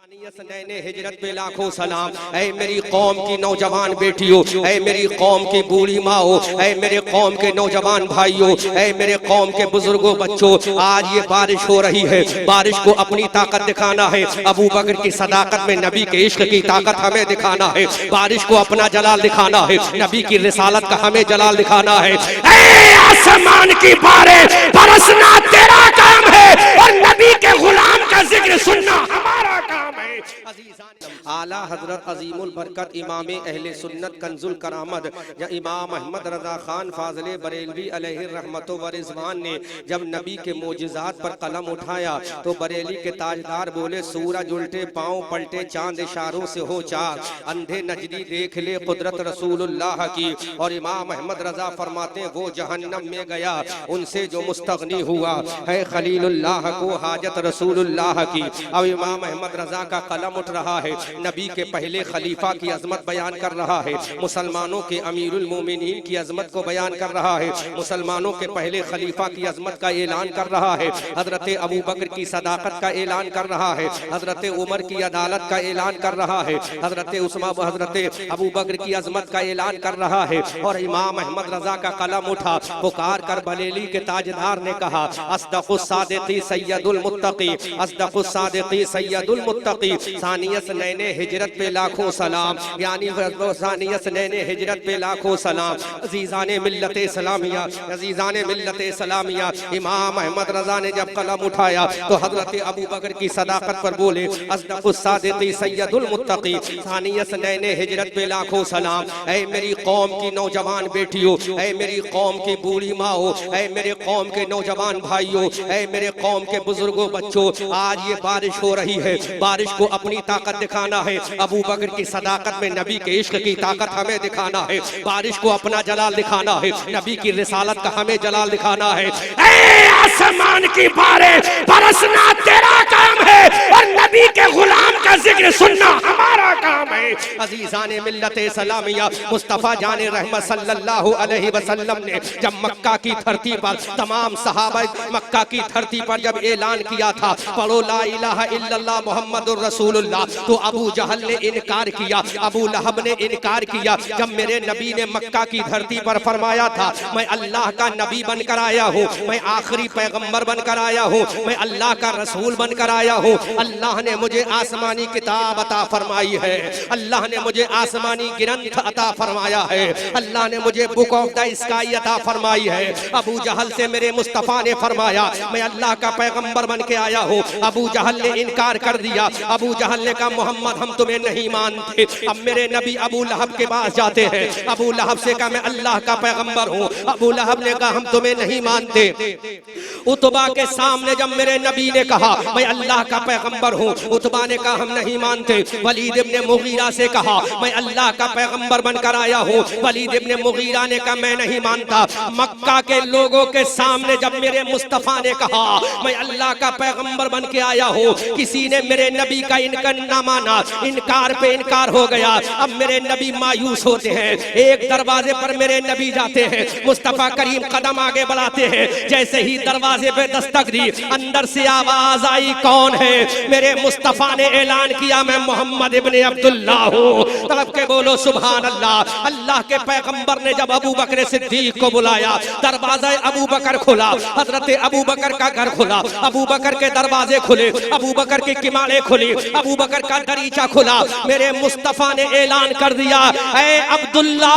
नैने हिजरत पे लाखों सलाम। ऐ मेरी कौम की नौजवान बेटियों, ऐ मेरी कौम की बूढ़ी माओ, ऐ मेरे कौम के नौजवान भाइयों, ऐ मेरे कौम के बुजुर्गों बच्चों, आज ये बारिश हो रही है, बारिश को अपनी ताकत दिखाना है। अबू बकर की सदाकत में नबी के इश्क की ताकत हमें दिखाना है। बारिश को अपना जलाल दिखाना है, नबी की रिसालत का हमें जलाल दिखाना है। ऐ आसमान की बारिश बरसना तेरा काम है और नबी के गुलाम का जिक्र सुनना हमारा काम है। आला हजरत अजीमुल बरकत इमाम अहले सुन्नत कंजुल करामत या इमाम अहमद रजा खान फाजले बरेलवी अलैहि रहमतो व रिजवान ने जब नबी के मोजिजात पर कलम उठाया तो बरेली के ताजदार बोले, सूरज उल्टे पांव पलटे चांद इशारों से हो चार, अंधे नजरी देख ले कुदरत रसूलुल्लाह की। और इमाम अहमद रजा फरमाते वो जहन्नम में गया उनसे जो मुस्तगनी हुआ है खलीलुल्लाह को हाजत रसूलुल्लाह की। अब इमाम अहमद रजा का कलम उठ रहा है, नबी के पहले खलीफा की अजमत बयान कर रहा है, मुसलमानों के अमीरुल मोमिनीन की अजमत को बयान कर रहा है, मुसलमानों के पहले खलीफा की अजमत का ऐलान कर रहा है, हजरत अबू बकर की सदाकत का ऐलान कर रहा है, हजरत उमर की अदालत का ऐलान कर रहा है, हजरत अबू बकर की अजमत का ऐलान कर रहा है। और इमाम अहमद रजा का कलम उठा, पुकार कर बरेली के ताजदार ने कहा, अस्दकुस सादिकी सैयदुल मुत्तकी, अस्दकुस सादिकी सैयदुल मुत्तकी, सानियस नैने हिजरत पे लाखों सलाम, यानी सानियस नैने हिजरत पे लाखों सलाम। अजीजाने मिल्लत इस्लामिया, अजीजाने मिल्लत इस्लामिया, इमाम अहमद रजा ने जब कलम उठाया तो हजरत अबू बकर की सदाकत पर बोले, अस्दकुस सादिकी सैयदुल मुत्तकी, सानियस नैने हिजरत पे लाखों सलाम। ऐ मेरी कौम की नौजवान बेटियों, ऐ मेरी कौम की बूढ़ी माओ, ऐ मेरे कौम के नौजवान भाइयों, ऐ मेरे कौम के बुजुर्गों बच्चों, आज ये बारिश हो रही है, बारिश को अपनी ताकत दिखाना है। अबू बकर की सदाकत में नबी के इश्क की ताकत हमें दिखाना है। बारिश को अपना जलाल दिखाना है, नबी की रिसालत का हमें जलाल दिखाना है। ऐ आसमान की बारिश बरसना तेरा काम है और नबी के गुलाम का जिक्र सुनना हमारा काम है। अजीजाने मिल्लत सलामिया, मुस्तफा जाने रहमत सल्लल्लाहु अलैहि वसल्लम ने जब मक्का की धरती पर तमाम सहाबा मक्का की धरती पर जब ऐलान किया था, पढ़ो ला इलाहा इल्लल्लाह मुहम्मदुर रसूलुल्लाह, तो अबू जहल ने इनकार किया, अबू लहब ने इनकार किया। जब मेरे नबी ने मक्का की धरती पर फरमाया था, मैं अल्लाह का नबी बनकर आया हूँ, मैं आखिरी पैगंबर बनकर आया हूँ, मैं अल्लाह का रसूल बनकर आया हूँ, अल्लाह ने मुझे आसमानी किताब अता फरमाई है, अल्लाह ने मुझे आसमानी ग्रंथ अता फरमाया है, अल्लाह ने मुझे बुक ऑफ द स्काई अता फरमाई है। अबू जहल से मेरे मुस्तफा ने फरमाया मैं अल्लाह का पैगंबर बन के आया हूँ, अबू जहल ने इनकार कर दिया। अबू जहल ने कहा मोहम्मद हम तुम्हें नहीं मानते। अब मेरे नबी अबू लहब के पास जाते हैं, अबू लहब से कहा मैं अल्लाह का पैगंबर हूँ, अबू लहब ने कहा हम तुम्हें नहीं मानते। उतबा के सामने जब मेरे नबी ने कहा मैं अल्लाह का पैगंबर हूँ, उतबा ने कहा हम नहीं मानते। वलीद इब्ने मुगीरा से कहा मैं अल्लाह का पैगंबर बनकर आया हूँ, वलीद इब्ने मुगीरा ने कहा मैं नहीं मानता। मक्का के लोगों के सामने जब मेरे मुस्तफा ने कहा मैं अल्लाह का पैगंबर बन के आया हूँ, किसी ने मेरे नबी का इनकार ना माना, इनकार पे इनकार हो गया। अब मेरे नबी मायूस होते हैं, एक दरवाजे पर मेरे नबी जाते हैं, मुस्तफा करीम कदम आगे बढ़ाते हैं, जैसे ही दरवाजे पे दस्तक दी अंदर से आवाज आई कौन है? मेरे मुस्तफा ने ऐलान किया मैं मोहम्मद इब्ने अब्दुल्लाह हूँ। तड़प के बोलो सुभान अल्लाह। अल्लाह के पैगंबर ने जब अबू बकर सिद्दीक को बुलाया, दरवाजा अबू बकर खुला, हजरत अबू बकर का घर खुला, अबू बकर के दरवाजे खुले, अबू बकर के किमाड़े खुले, अबू बकर का दरीचा खुला। मेरे मुस्तफा ने ऐलान कर दिया ऐ अब्दुल्ला,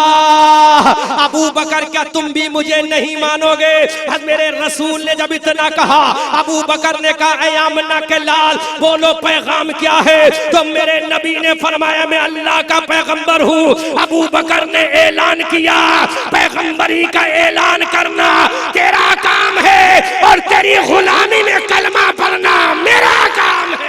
अबू बकर क्या तुम भी मुझे नहीं मानोगे? मेरे रसूल ने जब इतना कहा, अबू बकर ने कहा ऐ आमना के लाल बोलो पैगाम क्या है? तो मेरे नबी ने फरमाया मैं अल्लाह का पैगंबर हूँ। अबू बकर ने ऐलान किया पैगंबरी का ऐलान करना तेरा काम है और तेरी गुलामी में कलमा पढ़ना मेरा काम है।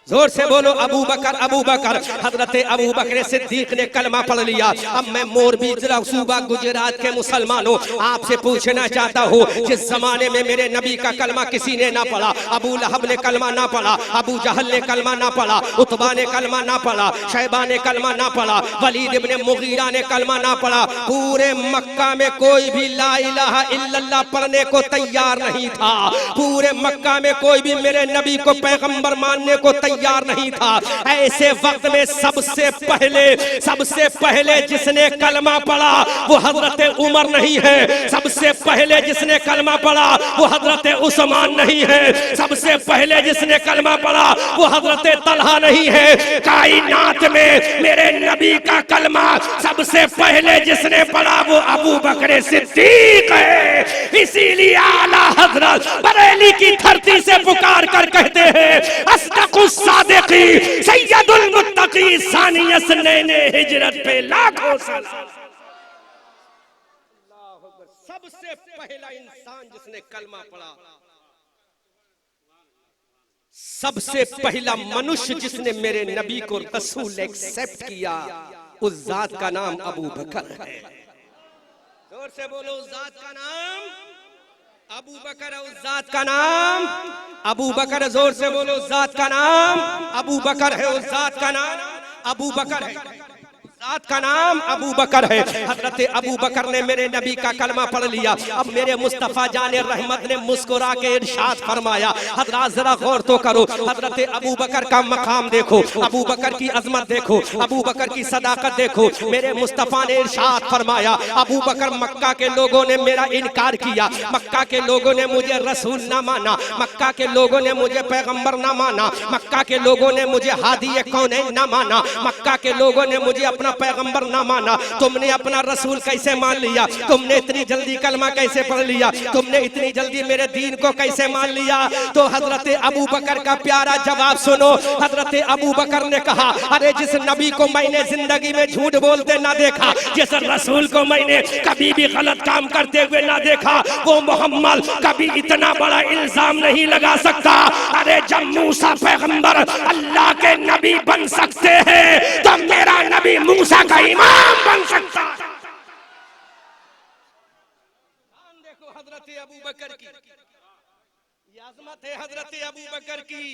जोर से बोलो अबू बकर अबू बकर। हजरत अबू बकर सिद्दीक ने कलमा पढ़ लिया। अब मैं मोरबी जिला सूबा गुजरात के मुसलमानों आपसे पूछना चाहता हूँ, जिस जमाने में मेरे नबी का कलमा किसी ने ना पढ़ा, अबू लहब ने कलमा ना पढ़ा, अबू जहल ने कलमा ना पढ़ा, उतबा ने कलमा ना पढ़ा, शैबा ने कलमा ना पढ़ा, वलीद इब्ने मुगीरा ने कलमा ना पढ़ा, पूरे मक्का में कोई भी ला इलाहा इल्लल्लाह पढ़ने को तैयार नहीं था। पूरे मक्का में कोई भी मेरे नबी को पैगंबर मानने को तैयार नहीं था। ऐसे वक्त में सबसे पहले जिसने कलमा पढ़ा वो हजरत उमर नहीं है। सबसे पहले जिसने कलमा पढ़ा वो हजरत उस्मान नहीं है। सबसे पहले जिसने कलमा पढ़ा वो हजरत तलहा नहीं है। कायनात में मेरे नबी का कलमा सबसे पहले जिसने पढ़ा वो अबू बकर सिद्दीक है। इसीलिए आला हजरत बरेली की धरती से पुकार कर कहते हैं, अस्दकुस सादिकी सैयदुल मुत्तकी सानियस नैने हिजरत पे लाखों सलाम। सबसे पहला इंसान जिसने कलमा पढ़ा, सबसे पहला मनुष्य जिसने मेरे नबी को रसूल एक्सेप्ट किया, उस जात का नाम अबू बकर है। जोर से बोलो, उस जात का नाम अबू बकर है। उस जात का नाम अबू बकर। जोर से बोलो, उस जात का नाम अबू बकर है। उस जात का नाम अबू बकर है। जात का नाम अबू बकर है। हजरत अबू बकर ने मेरे नबी का कलमा पढ़ लिया। अब मेरे मुस्तफा जाने रहमत ने मुस्कुरा के इरशाद फरमाया, हजरत जरा गौर तो करो, हजरत अबू बकर का मकाम देखो, अबू बकर की अजमत देखो, अबू बकर की सदाकत देखो। मेरे मुस्तफा ने इरशाद फरमाया, अबू बकर मक्का के लोगों ने मेरा इनकार किया, मक्का के लोगों ने मुझे रसूल ना माना, मक्का के लोगों ने मुझे पैगंबर ना माना, मक्का के लोगों ने मुझे हादी कौनैन ना माना, मक्का के लोगों ने मुझे अपना पैगंबर ना माना। तुमने अपना रसूल कैसे मान लिया? तुमने इतनी जल्दी कलमा कैसे पढ़ लिया? तुमने इतनी जल्दी मेरे दीन को कैसे मान लिया? तो हजरत अबू बकर का प्यारा जवाब सुनो। हजरत अबू बकर ने कहा, अरे जिस नबी को मैंने जिंदगी में झूठ बोलते ना देखा, जिस रसूल को मैंने कभी भी गलत काम करते हुए ना देखा, वो मोहम्मद कभी इतना बड़ा इल्जाम नहीं लगा सकता। अरे जब मूसा पैगंबर अल्लाह के नबी बन सकते हैं तो मेरा नबी मूसा का इमाम बन सकता। देखो हजरत अबू बकर की ये अजमत है, हजरत अबू बकर की।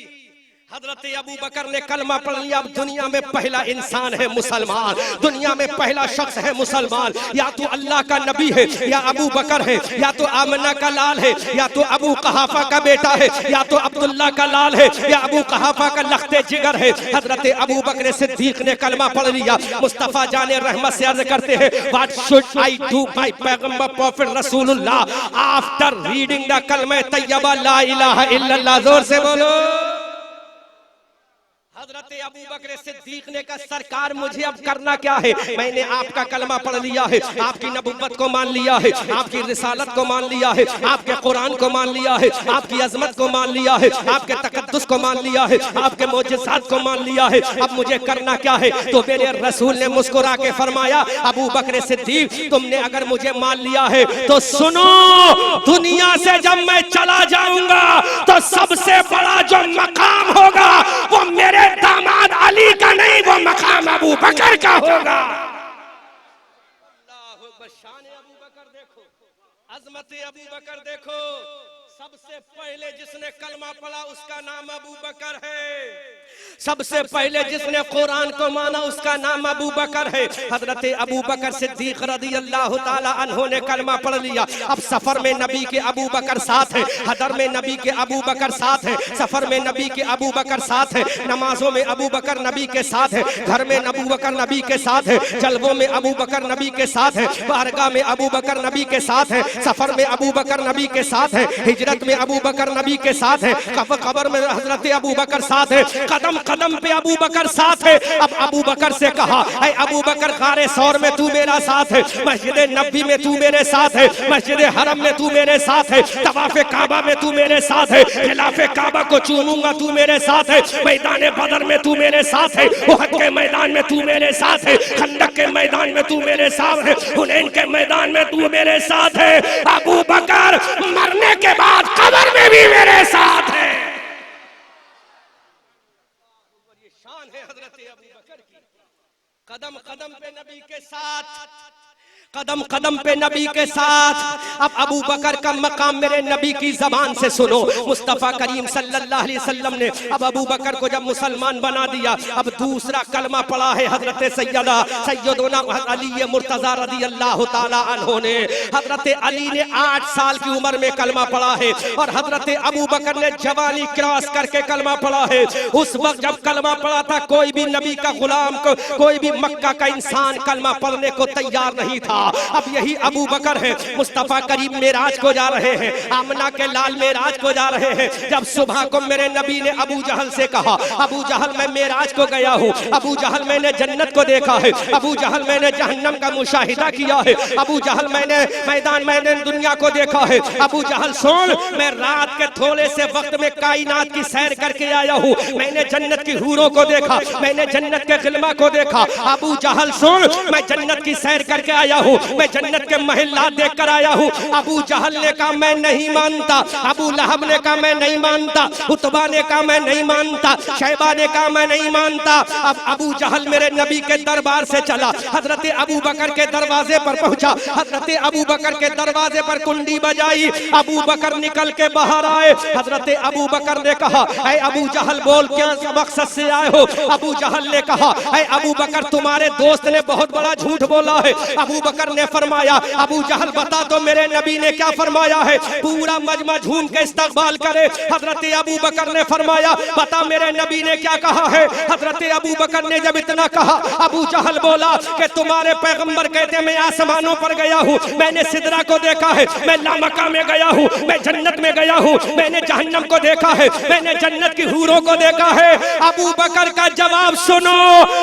हजरत अबू बकर ने कलमा पढ़ लिया। अब दुनिया में पहला इंसान है मुसलमान, दुनिया में पहला शख्स है मुसलमान। या तो अल्लाह का नबी है, या अबू बकर है, या तो आमना का लाल है, या तो अबू कहाफा का बेटा है, या तो अब्दुल्ला का लाल है, या अबू कहाफा का लख्ते जिगर है। हजरत अबू बकर सिद्दीक ने कलमा पढ़ लिया। मुस्तफा जाने रहमत से अर्ज करते हैं, what should I do my पैगंबर प्रॉफिट रसूलुल्लाह आफ्टर रीडिंग द कलमा तैयबा ला इलाहा इल्लल्लाह। जोर से बोलो। हजरत अबू बकर सिद्दीक ने कहा, सरकार मुझे अब करना क्या है? मैंने आपका कलमा पढ़ लिया है, आपकी नबुव्वत को मान लिया है, आपकी रिसालत को मान लिया है, आपके कुरान को मान लिया है, आपकी अजमत को मान लिया है, आपके तकद्दुस को मान लिया है, आपके मोजज़ात को मान लिया है। अब मुझे करना क्या है? तो मेरे रसूल ने मुस्कुरा के फरमाया, अबू बकर सिद्दीक तुमने अगर मुझे मान लिया है तो सुनो, दुनिया से जब मैं चला जाऊंगा तो सबसे बड़ा जो मकाम होगा वो मेरे दामाद अली का नहीं, वो मकाम अबू बकर का होगा। अल्लाहु अकबर। शान अबू बकर देखो, अजमत अबू बकर देखो। सबसे पहले जिसने कलमा पढ़ा उसका नाम अबू बकर है। सबसे पहले जिसने कुरान को माना उसका नाम अबू बकर है। हजरत अबू बकर सिद्दीक रज़ियल्लाहु ताला अन्हु ने कलमा पढ़ लिया। अब सफर में नबी के अबू बकर साथ है, हदर में नबी के अबू बकर साथ है, सफर में नबी के अबू बकर साथ है, नमाजों में अबू बकर नबी के साथ है, घर में अबू बकर नबी के साथ है, जलवों में अबू बकर नबी के साथ है, बारगाह में अबू बकर नबी के साथ है, सफर में अबू बकर नबी के साथ है, हिजरत में अबू बकर नबी के साथ है, कब्र में हजरत अबू बकर साथ है, कदम कदम पे अबू बकर साथ है। अब अबू बकर से कहा, ऐ अबू बकर गारे सौर में तू मेरा साथ है, मस्जिद नबी में तू मेरे साथ है, मस्जिद हरम में तू मेरे साथ है, तवाफ़े काबा में तू मेरे साथ है, खिलाफे काबा को चूमूंगा तू मेरे साथ है, मैदान बदर में तू मेरे साथ है, उहद के मैदान में तू मेरे साथ है, खंदक के मैदान में तू मेरे साथ है, हुनैन के मैदान में तू मेरे साथ है। अबू बकर मरने के बाद कब्र में भी मेरे साथ है। कदम कदम पे नबी के साथ, कदम कदम पे नबी के साथ। अब अबू बकर का मकाम मेरे नबी की जबान से सुनो। मुस्तफा करीम सल्लल्लाहु अलैहि वसल्लम ने अब अबू बकर को जब मुसलमान बना दिया, अब दूसरा कलमा पढ़ा है हजरत सैयदना अली मुर्तजा रज़ी अल्लाह ताला अन्हु ने। हजरत अली ने 8 साल की उम्र में कलमा पढ़ा है और हजरत अबू बकर ने जवानी क्रॉस करके कलमा पढ़ा है। उस वक्त जब कलमा पढ़ा था, कोई भी नबी का गुलाम को, कोई भी मक्का का इंसान कलमा पढ़ने को तैयार नहीं था। अब यही अबू बकर है, मुस्तफा करीम मेराज को जा रहे हैं, आमना के लाल मेराज को जा रहे हैं। जब सुबह को मेरे नबी ने अबू जहल से कहा, अबू जहल मैं मेराज को गया हूँ, अबू जहल मैंने जन्नत को देखा है, अबू जहल मैंने जहन्नम का मुशाहिदा किया है, अबू जहल मैंने मैंने दुनिया को देखा है। अबू जहल सुन, मैं रात के थोड़े से वक्त में कायनात की सैर करके आया हूँ, मैंने जन्नत की हूरों को देखा, मैंने जन्नत के गिलमा को देखा। अबू जहल सुन, मैं जन्नत की सैर करके आया हूँ, मैं जन्नत के महल्ला देख कर आया हूँ। अबू जहल ने कहा मैं नहीं मानता, अबू लहब ने कहा मैं नहीं मानता, उतबा ने कहा मैं नहीं मानता, शैबा ने कहा मैं नहीं मानता। अब अबू जहल मेरे नबी के दरबार से चला, हजरत अबू बकर के दरवाजे पर पहुंचा, हजरत अबू बकर के दरवाजे पर कुंडी बजाई, अबू बकर निकल के बाहर आए। हजरत अबू बकर ने कहा ऐ अबू जहल बोल क्या मकसद से आए हो? अबू जहल ने कहा ऐ अबू बकर तुम्हारे दोस्त ने बहुत बड़ा झूठ बोला है। अबू बकर ने फरमाया अबू जहल बता तो मेरे नबी ने क्या फरमाया है? पूरा मजमा झूम के इस्तकबाल करे। हजरत अबू बकर ने फरमाया बता मेरे नबी ने क्या कहा है? हजरत अबू बकर ने जब इतना कहा, अबू जहल बोला कि तुम्हारे पैगंबर कहते मैं आसमानों पर गया हूँ, मैंने सिदरा को देखा है, मैं लामका में गया हूँ, मैं जन्नत में गया हूँ, मैंने जहन्नम को देखा है, मैंने जन्नत की हूरों को देखा है। अबू बकर का जवाब सुनो।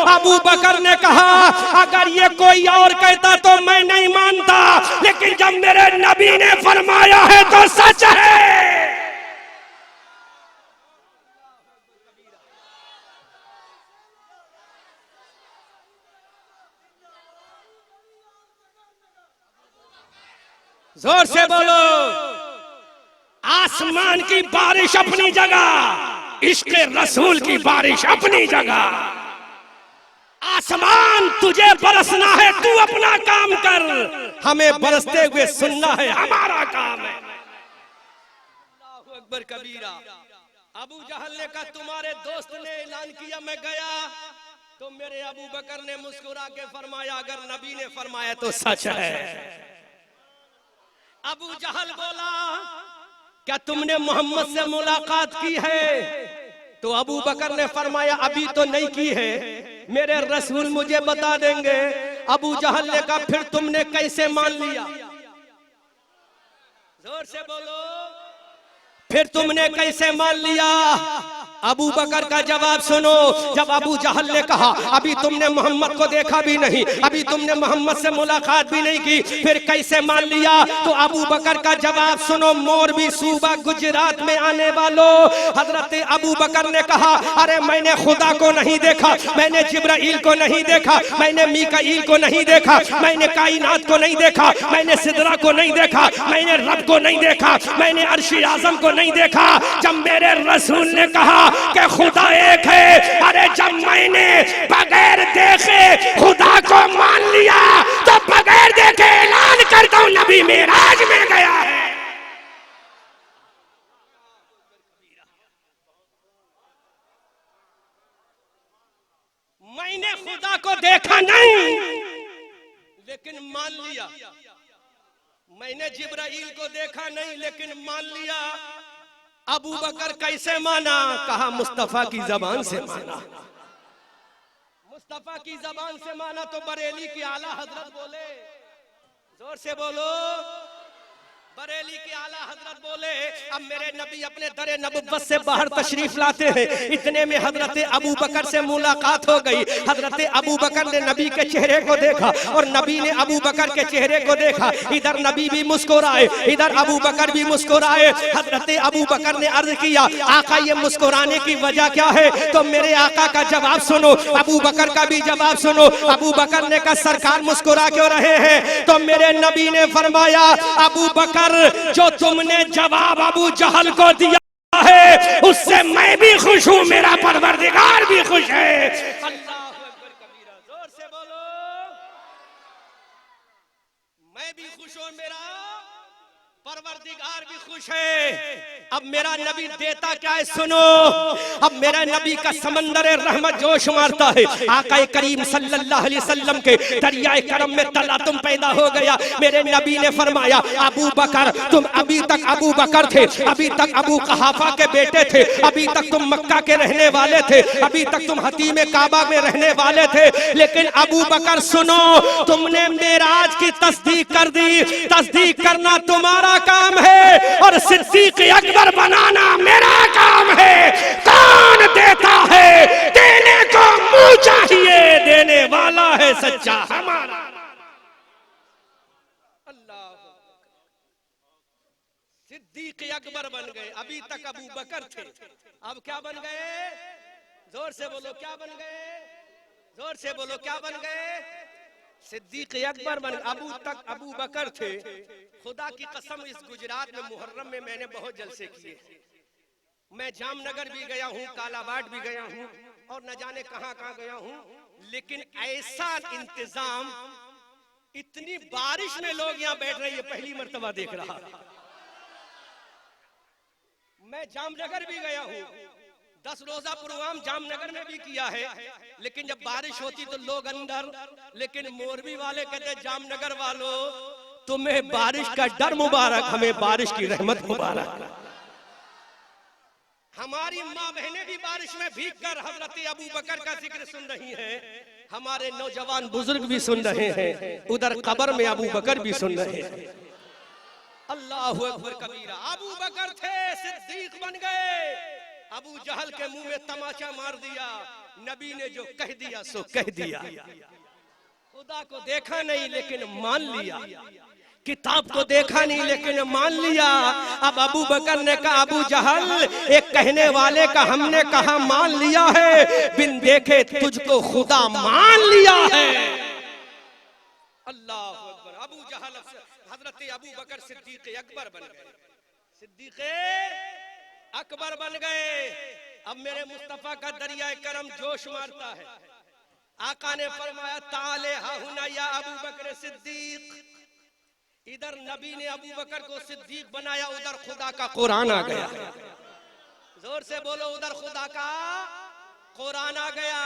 अबू बकर ने कहा अगर ये कोई और कहता तो मैं नहीं मानता, लेकिन जब मेरे नबी ने फरमाया है तो सच है। जोर से बोलो। आसमान की बारिश अपनी जगह, इश्क रसूल की बारिश अपनी जगह। आसमान तुझे बरसना है, तू अपना काम कर, हमें बरसते हुए सुनना है, हमारा काम है। अल्लाहू अकबर कबीरा। अबू जहल ने कहा तुम्हारे दोस्त ने ऐलान किया मैं गया, तो मेरे अबू बकर ने मुस्कुरा के फरमाया अगर नबी ने फरमाया तो सच है। अबू जहल बोला क्या तुमने मोहम्मद से मुलाकात की है? तो अबू बकर ने फरमाया अभी तो नहीं की है, मेरे रसूल मुझे बता देंगे। अबू जहल ने कहा फिर तुमने कैसे मान लिया? जोर से बोलो, फिर तुमने कैसे मान लिया? अबू बकर का जवाब सुनो। जब अबू जहल ने कहा अभी तुमने मोहम्मद को देखा भी नहीं, अभी तुमने मोहम्मद से मुलाकात भी नहीं की, फिर कैसे मान लिया? तो अबू बकर का जवाब सुनो। मोरबी सूबा गुजरात में आने वालों, हजरत अबू बकर ने कहा अरे मैंने खुदा को नहीं देखा, मैंने जिब्राइल को नहीं देखा, मैंने मीकाईल को नहीं देखा, मैंने कायनात को नहीं देखा, मैंने सिदरा को नहीं देखा, मैंने रब को नहीं देखा, मैंने अर्श आजम को नहीं देखा। जब मेरे रसूल ने कहा कि खुदा एक है, अरे जब मैंने बगैर देखे खुदा को मान लिया तो बगैर देखे ऐलान करता हूं नबी मेराज में गया है। मैंने खुदा को देखा नहीं लेकिन मान लिया, मैंने जिब्राइल को देखा नहीं लेकिन मान लिया। अबू बकर कैसे माना? कहा मुस्तफा की जबान से माना। मुस्तफा की जबान से माना तो बरेली की आला हजरत बोले, जोर से बोलो, बरेली के आला हजरत बोले अब मेरे नबी अपने दरे नबुव्वत से बाहर तशरीफ लाते हैं। इतने में हजरत अबू बकर से मुलाकात हो गई। हजरत अबू बकर ने नबी के चेहरे को देखा और नबी ने अबू बकर के चेहरे को देखा। इधर नबी भी मुस्कुराए, इधर अबू बकर भी मुस्कुराए। हजरत अबू बकर ने अर्ज किया आका ये मुस्कुराने की वजह क्या है? तो मेरे आका का जवाब सुनो, अबू बकर का भी जवाब सुनो। अबू बकर ने कहा सरकार मुस्कुरा क्यों रहे हैं? तो मेरे नबी ने फरमाया अबू बकर जो तुमने जवाब अबू जहल को दिया है उससे मैं भी खुश हूं, मेरा परवरदिगार भी खुश है। अल्लाह खुश हो, मेरा परवरदिगार भी खुश है। अब मेरा नबी देता क्या है सुनो। अब मेरा नबी का समंदर रहमत जोश मारता है। आका करीम सल्लल्लाहु अलैहि वसल्लम के दरियाए करम में तलातुम पैदा हो गया। मेरे नबी ने फरमाया अबू बकर तुम अभी तक अबू बकर थे, अभी तक अबू कहाफा के बेटे थे, अभी तक तुम मक्का के रहने वाले थे, अभी तक तुम हतीम काबा में रहने वाले थे, लेकिन अबू बकर सुनो, तुमने मेराज की तस्दीक कर दी। तस्दीक करना तुम्हारा काम है और सिद्दीक अकबर बनाना मेरा काम है। कौन देता है? देने को मुंह चाहिए, देने वाला है सच्चा हमारा। अल्लाह, सिद्दीक अकबर बन गए। अभी तक अबू बकर थे, अब क्या बन गए? जोर से बोलो, क्या बन गए? जोर से बोलो, क्या बन गए? सिद्दीक अकबर बन। अबू बकर थे। खुदा की कसम, इस गुजरात में मुहर्रम में मैंने बहुत जलसे किए। मैं जामनगर भी गया हूँ, कालाबाड़ भी गया हूँ और न जाने कहां कहां गया हूँ, लेकिन ऐसा इंतजाम, इतनी बारिश में लोग यहाँ बैठ रहे हैं, ये पहली मर्तबा देख रहा। मैं जामनगर भी गया हूँ, 10 रोजा प्रोग्राम जामनगर में भी किया है, लेकिन जब बारिश होती तो लोग अंदर, लेकिन मोरबी वाले कहते जामनगर वालों तुम्हें बारिश का डर मुबारक, हमें बारिश की रहमत मुबारक। हमारी माँ बहनें भी बारिश में भीग कर हजरत अबू बकर का जिक्र सुन रही हैं, हमारे नौजवान बुजुर्ग भी सुन रहे हैं, उधर कब्र में अबू बकर भी सुन रहे हैं। अल्लाहु अकबर कबीरा। अबू बकर थे, सिद्दीक बन गए। अबू जहल के मुंह में तमाचा मार दिया। नबी ने जो कह दिया सो कह दिया। खुदा को देखा नहीं लेकिन मान लिया, किताब को देखा नहीं लेकिन मान लिया। अब अबू बकर ने कहा अबू जहल, एक कहने वाले का हमने कहा मान लिया है, बिन देखे तुझको खुदा मान लिया है। अल्लाह अकबर। अबू जहल हजरत अबू बकर सिद्दीक अकबर बन गए। सिद्दीक अकबर बन गए। अब मेरे मुस्तफा का दरिया करम जोश मारता है। आका ने फरमाया ताले हाहुना या अबू बकर सिद्दीक। इधर नबी ने अबू बकर को सिद्दीक बनाया, उधर खुदा का कुरान आ गया। जोर से बोलो, उधर खुदा का कुरान आ गया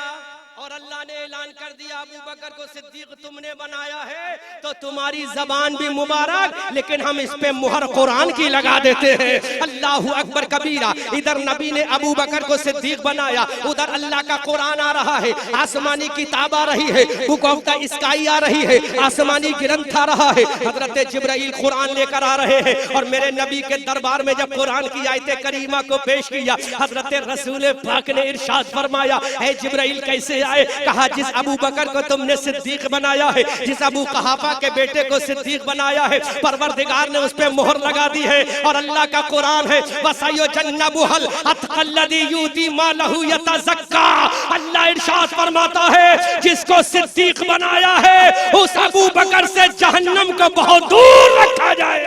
और अल्लाह ने ऐलान कर दिया अबू बकर को सिद्दीक तुमने बनाया है तो तुम्हारी जबान भी मुबारक, लेकिन हम इस पे मुहर कुरान की लगा देते हैं। अल्लाहु अकबर कबीरा। इधर नबी ने अबू बकर को सिद्दीक बनाया, उधर अल्लाह का कुरान आ रहा है, आसमानी किताब आ रही है, बुक ऑफ द स्काई आ रही है, आसमानी ग्रंथ आ रहा है, हजरत जिब्राइल कुरान लेकर आ रहे हैं। और मेरे नबी के दरबार में जब कुरान की आयत करीमा को पेश किया, हजरत रसूल पाक ने इरशाद फरमाया है जिब्राइल कैसे आए? कहा जिस अबू बकर को तुमने सिद्दीक बनाया है, जिस अबू कहाफा के बेटे को सिद्दीक बनाया है, परवरदिगार ने उस पे मोहर लगा दी है और अल्लाह का कुरान है वसयो जन्नबुहल अतकल्लदी यूती मालहु यतज़क्का। अल्लाह इरशाद फरमाता है जिसको सिद्दीक बनाया है उस अबू बकर से जहन्नम को बहुत दूर रखा जाए।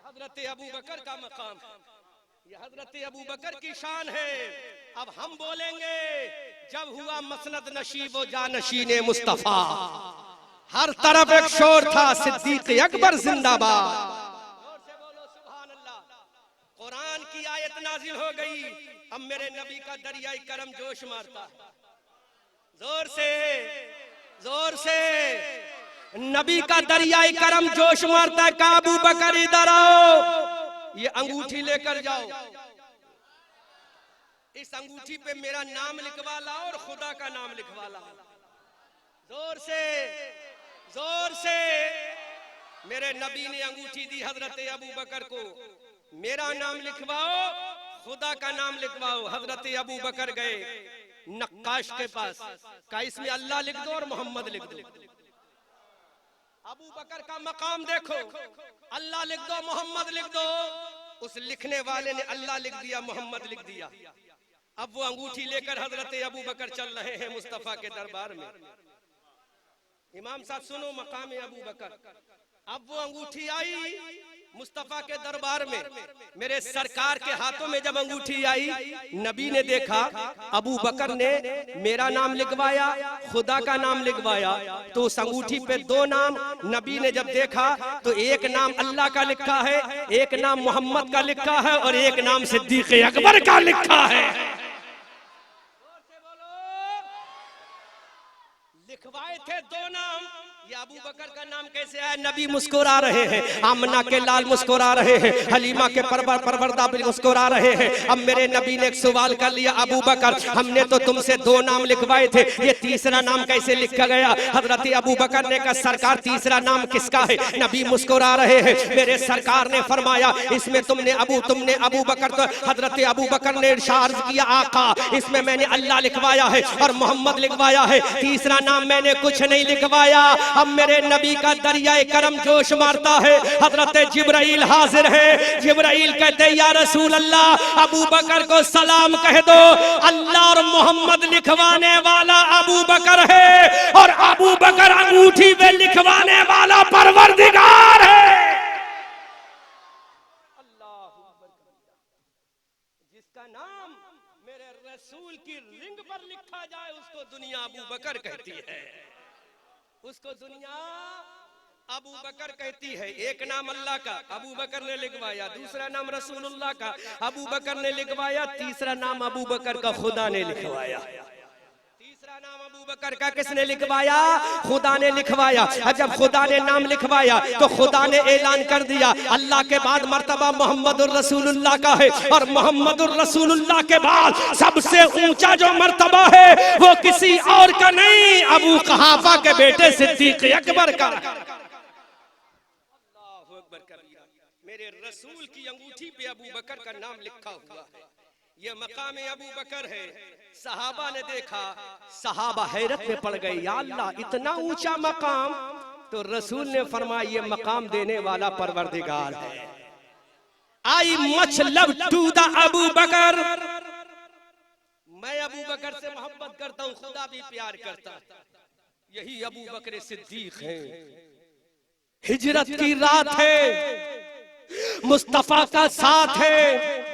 हजरत अबू बकर का मकाम, ये हजरत अबू बकर की शान है। अब हम बोलेंगे जब हुआ मसनद नशीब व जानशीने मुस्तफा, हर तरफ एक शोर था सिद्दीक अकबर जिंदाबाद। जोर से बोलो सुभान अल्लाह। कुरान की आयत नाजिल हो गई, अब मेरे नबी का दरियाई करम जोश मारता है। जोर से, जोर से नबी का दरियाई करम जोश मारता है। का अबू बकर इधर आओ, ये अंगूठी लेकर जाओ, इस अंगूठी पे मेरा नाम लिखवा लाओ और खुदा का नाम लिखवा लाओ। जोर से, जोर से। मेरे नबी ने अंगूठी दी हजरत अबू बकर को, मेरा नाम लिखवाओ, खुदा का नाम लिखवाओ। हजरत अबू बकर गए नक्काश के पास, का इसमें अल्लाह लिख दो और मोहम्मद लिख दो। अबू बकर का मकाम देखो, अल्लाह लिख दो मोहम्मद लिख दो। उस लिखने वाले ने अल्लाह लिख दिया, मोहम्मद लिख दिया। अब वो अंगूठी लेकर हजरत अबू बकर चल रहे हैं मुस्तफा के दरबार में। इमाम साहब सुनो मकाम अबू बकर। अब वो अंगूठी आई, मुस्तफा के दरबार में मेरे सरकार के हाथों में जब अंगूठी आई, नबी ने देखा, अबू बकर ने मेरा नाम लिखवाया, खुदा का नाम लिखवाया, तो उस अंगूठी पे दो नाम नबी ने जब देखा तो एक नाम अल्लाह का लिखा है, एक नाम मोहम्मद का लिखा है और एक नाम सिद्दीक अकबर का लिखा है। लिखवाए थे दो नाम, ये अबू बकर का नाम कैसे आया? नबी मुस्कुरा रहे हैं, आमना के लाल मुस्कुरा रहे हैं, हलीमा के परवरदा मुस्कुरा रहे हैं। अब मेरे नबी ने एक सवाल कर लिया, अबू बकर हमने तो तुमसे दो नाम लिखवाए थे, ये तीसरा नाम कैसे लिखा गया? हजरत अबू बकर ने कहा, सरकार तीसरा नाम किसका है? नबी मुस्कुरा रहे हैं। मेरे सरकार ने फरमाया, इसमें तुमने अबू बकर, तो हजरत अबू बकर ने इरशाद किया, आका इसमें मैंने अल्लाह लिखवाया है और मोहम्मद लिखवाया है, तीसरा नाम मैंने कुछ नहीं लिखवाया। अब मेरे नबी का दरियाए करम जोश मारता है, हजरत जिब्राइल हाजिर है। जिब्राइल कहते हैं, या रसूल अल्लाह, अबू बकर को सलाम कह दो, अल्लाह और मोहम्मद लिखवाने वाला अबू बकर है और अबू बकर अंगूठी पे लिखवाने वाला परवरदिगार है। जिसका नाम मेरे रसूल की रिंग पर लिखा जाए उसको दुनिया अबू बकर कहती है, उसको दुनिया अबू बकर कहती है। एक नाम अल्लाह का अबू बकर ने लिखवाया, दूसरा नाम रसूलुल्लाह का अबू बकर ने लिखवाया, तीसरा नाम अबू बकर का खुदा ने लिखवाया। तीसरा नाम अबू बकर का किसने लिखवाया? खुदा ने लिखवाया। जब खुदा ने नाम लिखवाया तो खुदा ने ऐलान कर दिया, अल्लाह के बाद मर्तबा मोहम्मदुर रसूलुल्लाह का है और मोहम्मदुर रसूलुल्लाह के बाद सबसे ऊंचा जो मर्तबा है वो किसी और का नहीं, अबू कहाफा के बेटे सिद्दीक अकबर का। अल्लाहु अकबर कबीरा। मेरे रसूल की अंगूठी पे अबू बकर का नाम लिखा हुआ है, ये मकाम अबू बकर है। सहाबा ने देखा, सहाबा हैरत में पड़ गए, या अल्लाह इतना ऊंचा मकाम। तो रसूल ने फरमाया, ये मकाम देने वाला परवरदिगार है। I much love to the Abu Bakr, मैं अबू बकर से मोहब्बत करता हूँ, खुदा भी प्यार करता है। यही अबू बकर सिद्दीक है। हिजरत की रात है, मुस्तफा का साथ है,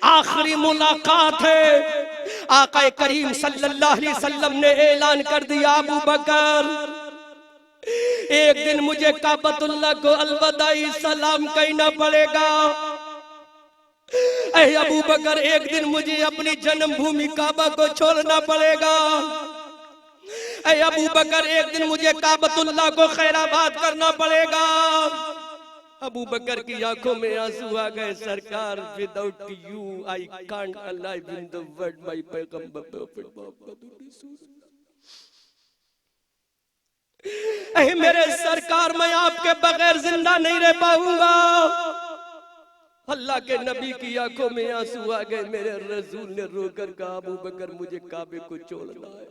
आखिरी मुलाकात है। आका करीम सल्लल्लाहु अलैहि वसल्लम ने ऐलान कर दिया, अबू बकर एक दिन मुझे काबतुल्लाह को अलविदाई सलाम कहना पड़ेगा। ऐ अबू बकर एक दिन मुझे अपनी जन्मभूमि काबा को छोड़ना पड़ेगा। ऐ अबू बकर एक दिन मुझे काबतुल्लाह को खैराबाद करना पड़ेगा। अबू बकर की आंखों में आंसू आ गए, सरकार without you I can't alive in the world my पैगंबर प्रॉफिट मोहम्मद रसूल। ऐ मेरे सरकार, मैं आपके बगैर जिंदा नहीं रह पाऊंगा। अल्लाह के नबी की आंखों में आंसू आ गए। मेरे रसूल ने रोकर कहा, अबू बकर मुझे काबे को छोड़ना है,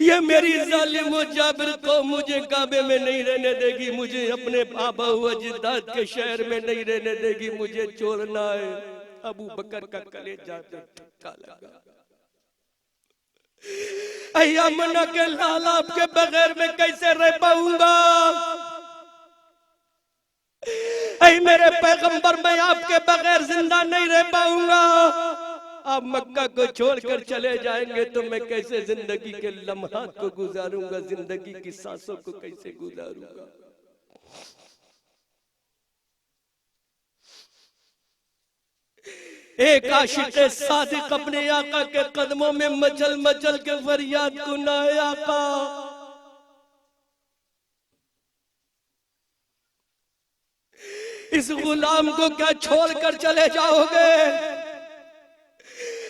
ये मेरी जालिम जाबिर को मुझे काबे में नहीं रहने देगी, मुझे अपने बाबा अजदाद के शहर में नहीं रहने देगी, मुझे छोड़ना है। अबू बकर का कलेजा धक्का लगा। अय्यामना के लाल आपके बगैर मैं कैसे रह पाऊंगा? ऐ मेरे पैगंबर, मैं आपके बगैर जिंदा नहीं रह पाऊंगा। आप मक्का को छोड़कर चले जाएंगे तो मैं कैसे जिंदगी के लम्हात को गुजारूंगा, जिंदगी की सांसों को कैसे गुजारूंगा? एक आशिक सादिक अपने आका के कदमों में मचल मचल के फरियाद गुनाए, आका इस गुलाम को क्या छोड़कर चले जाओगे?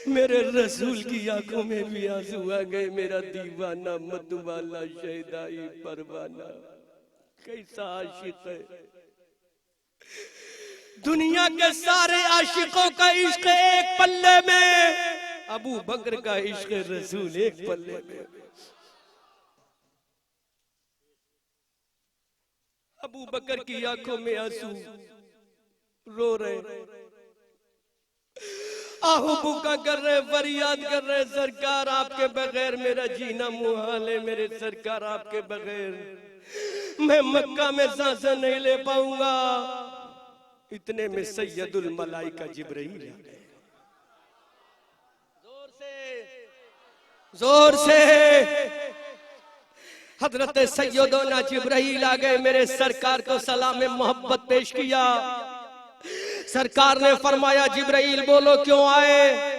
मेरे रसूल की आंखों में भी आंसू आ गए। मेरा दीवाना मधुबाला शहदाई परवाना कैसा आशिक है। दुनिया के सारे आशिकों का इश्क एक पल्ले में, अबू बकर का इश्क रसूल एक पल्ले में। अबू बकर की आंखों में आंसू, रो रहे। आहू बुका कर रहे, फरियाद कर रहे, सरकार आपके बगैर मेरा जीना मुहाल है, मेरे सरकार आपके बगैर मैं मक्का में सांसें नहीं ले पाऊंगा। इतने में सैयदुल मलाइका जिब्राइल आ गए। जोर से हजरत सैयदना जिब्राइल आ गए, मेरे सरकार को सलाम मोहब्बत पेश किया। सरकार ने फरमाया जिब्राइल बोलो क्यों आए?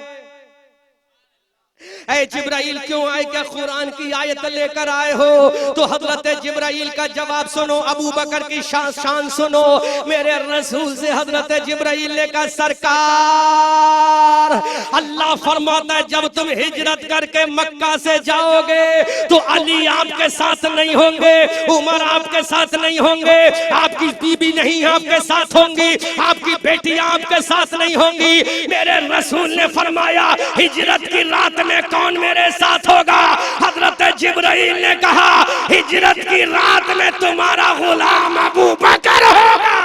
ऐ जिब्राइल क्यों आए? क्या कुरान की आयत लेकर आए हो? तो हजरत जिब्राइल का जवाब सुनो, अबू बकर की शान सुनो। मेरे रसूल से हजरत जिब्राइल ने कहा सरकार अल्लाह फरमाता है जब तुम हिजरत करके मक्का से जाओगे तो अली आपके साथ नहीं होंगे, उमर आपके साथ नहीं होंगे, आपकी बीबी नहीं आपके साथ होंगी, आपकी बेटियां आपके साथ नहीं होंगी। मेरे रसूल ने फरमाया हिजरत की रात में कौन मेरे साथ होगा? हजरत जिब्राइल ने कहा हिजरत की रात में तुम्हारा गुलाम अबू बकर होगा।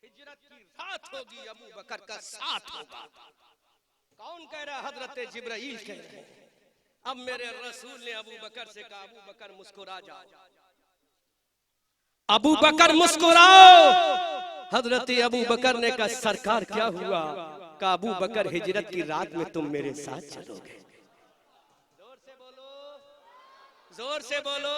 हिजरत की रात होगी, अबू बकर का साथ होगा। कौन कह रहा? हजरत जिब्राइल कह रहे। अब मेरे रसूल ने अबू बकर से कहा अबू बकर मुस्कुरा जाओ, अबू बकर मुस्कुराओ। हजरत अबू बकर ने कहा सरकार क्या हुआ? का अबू बकर हिजरत की रात में तुम मेरे साथ चलोगे। जोर से बोलो, जोर से बोलो।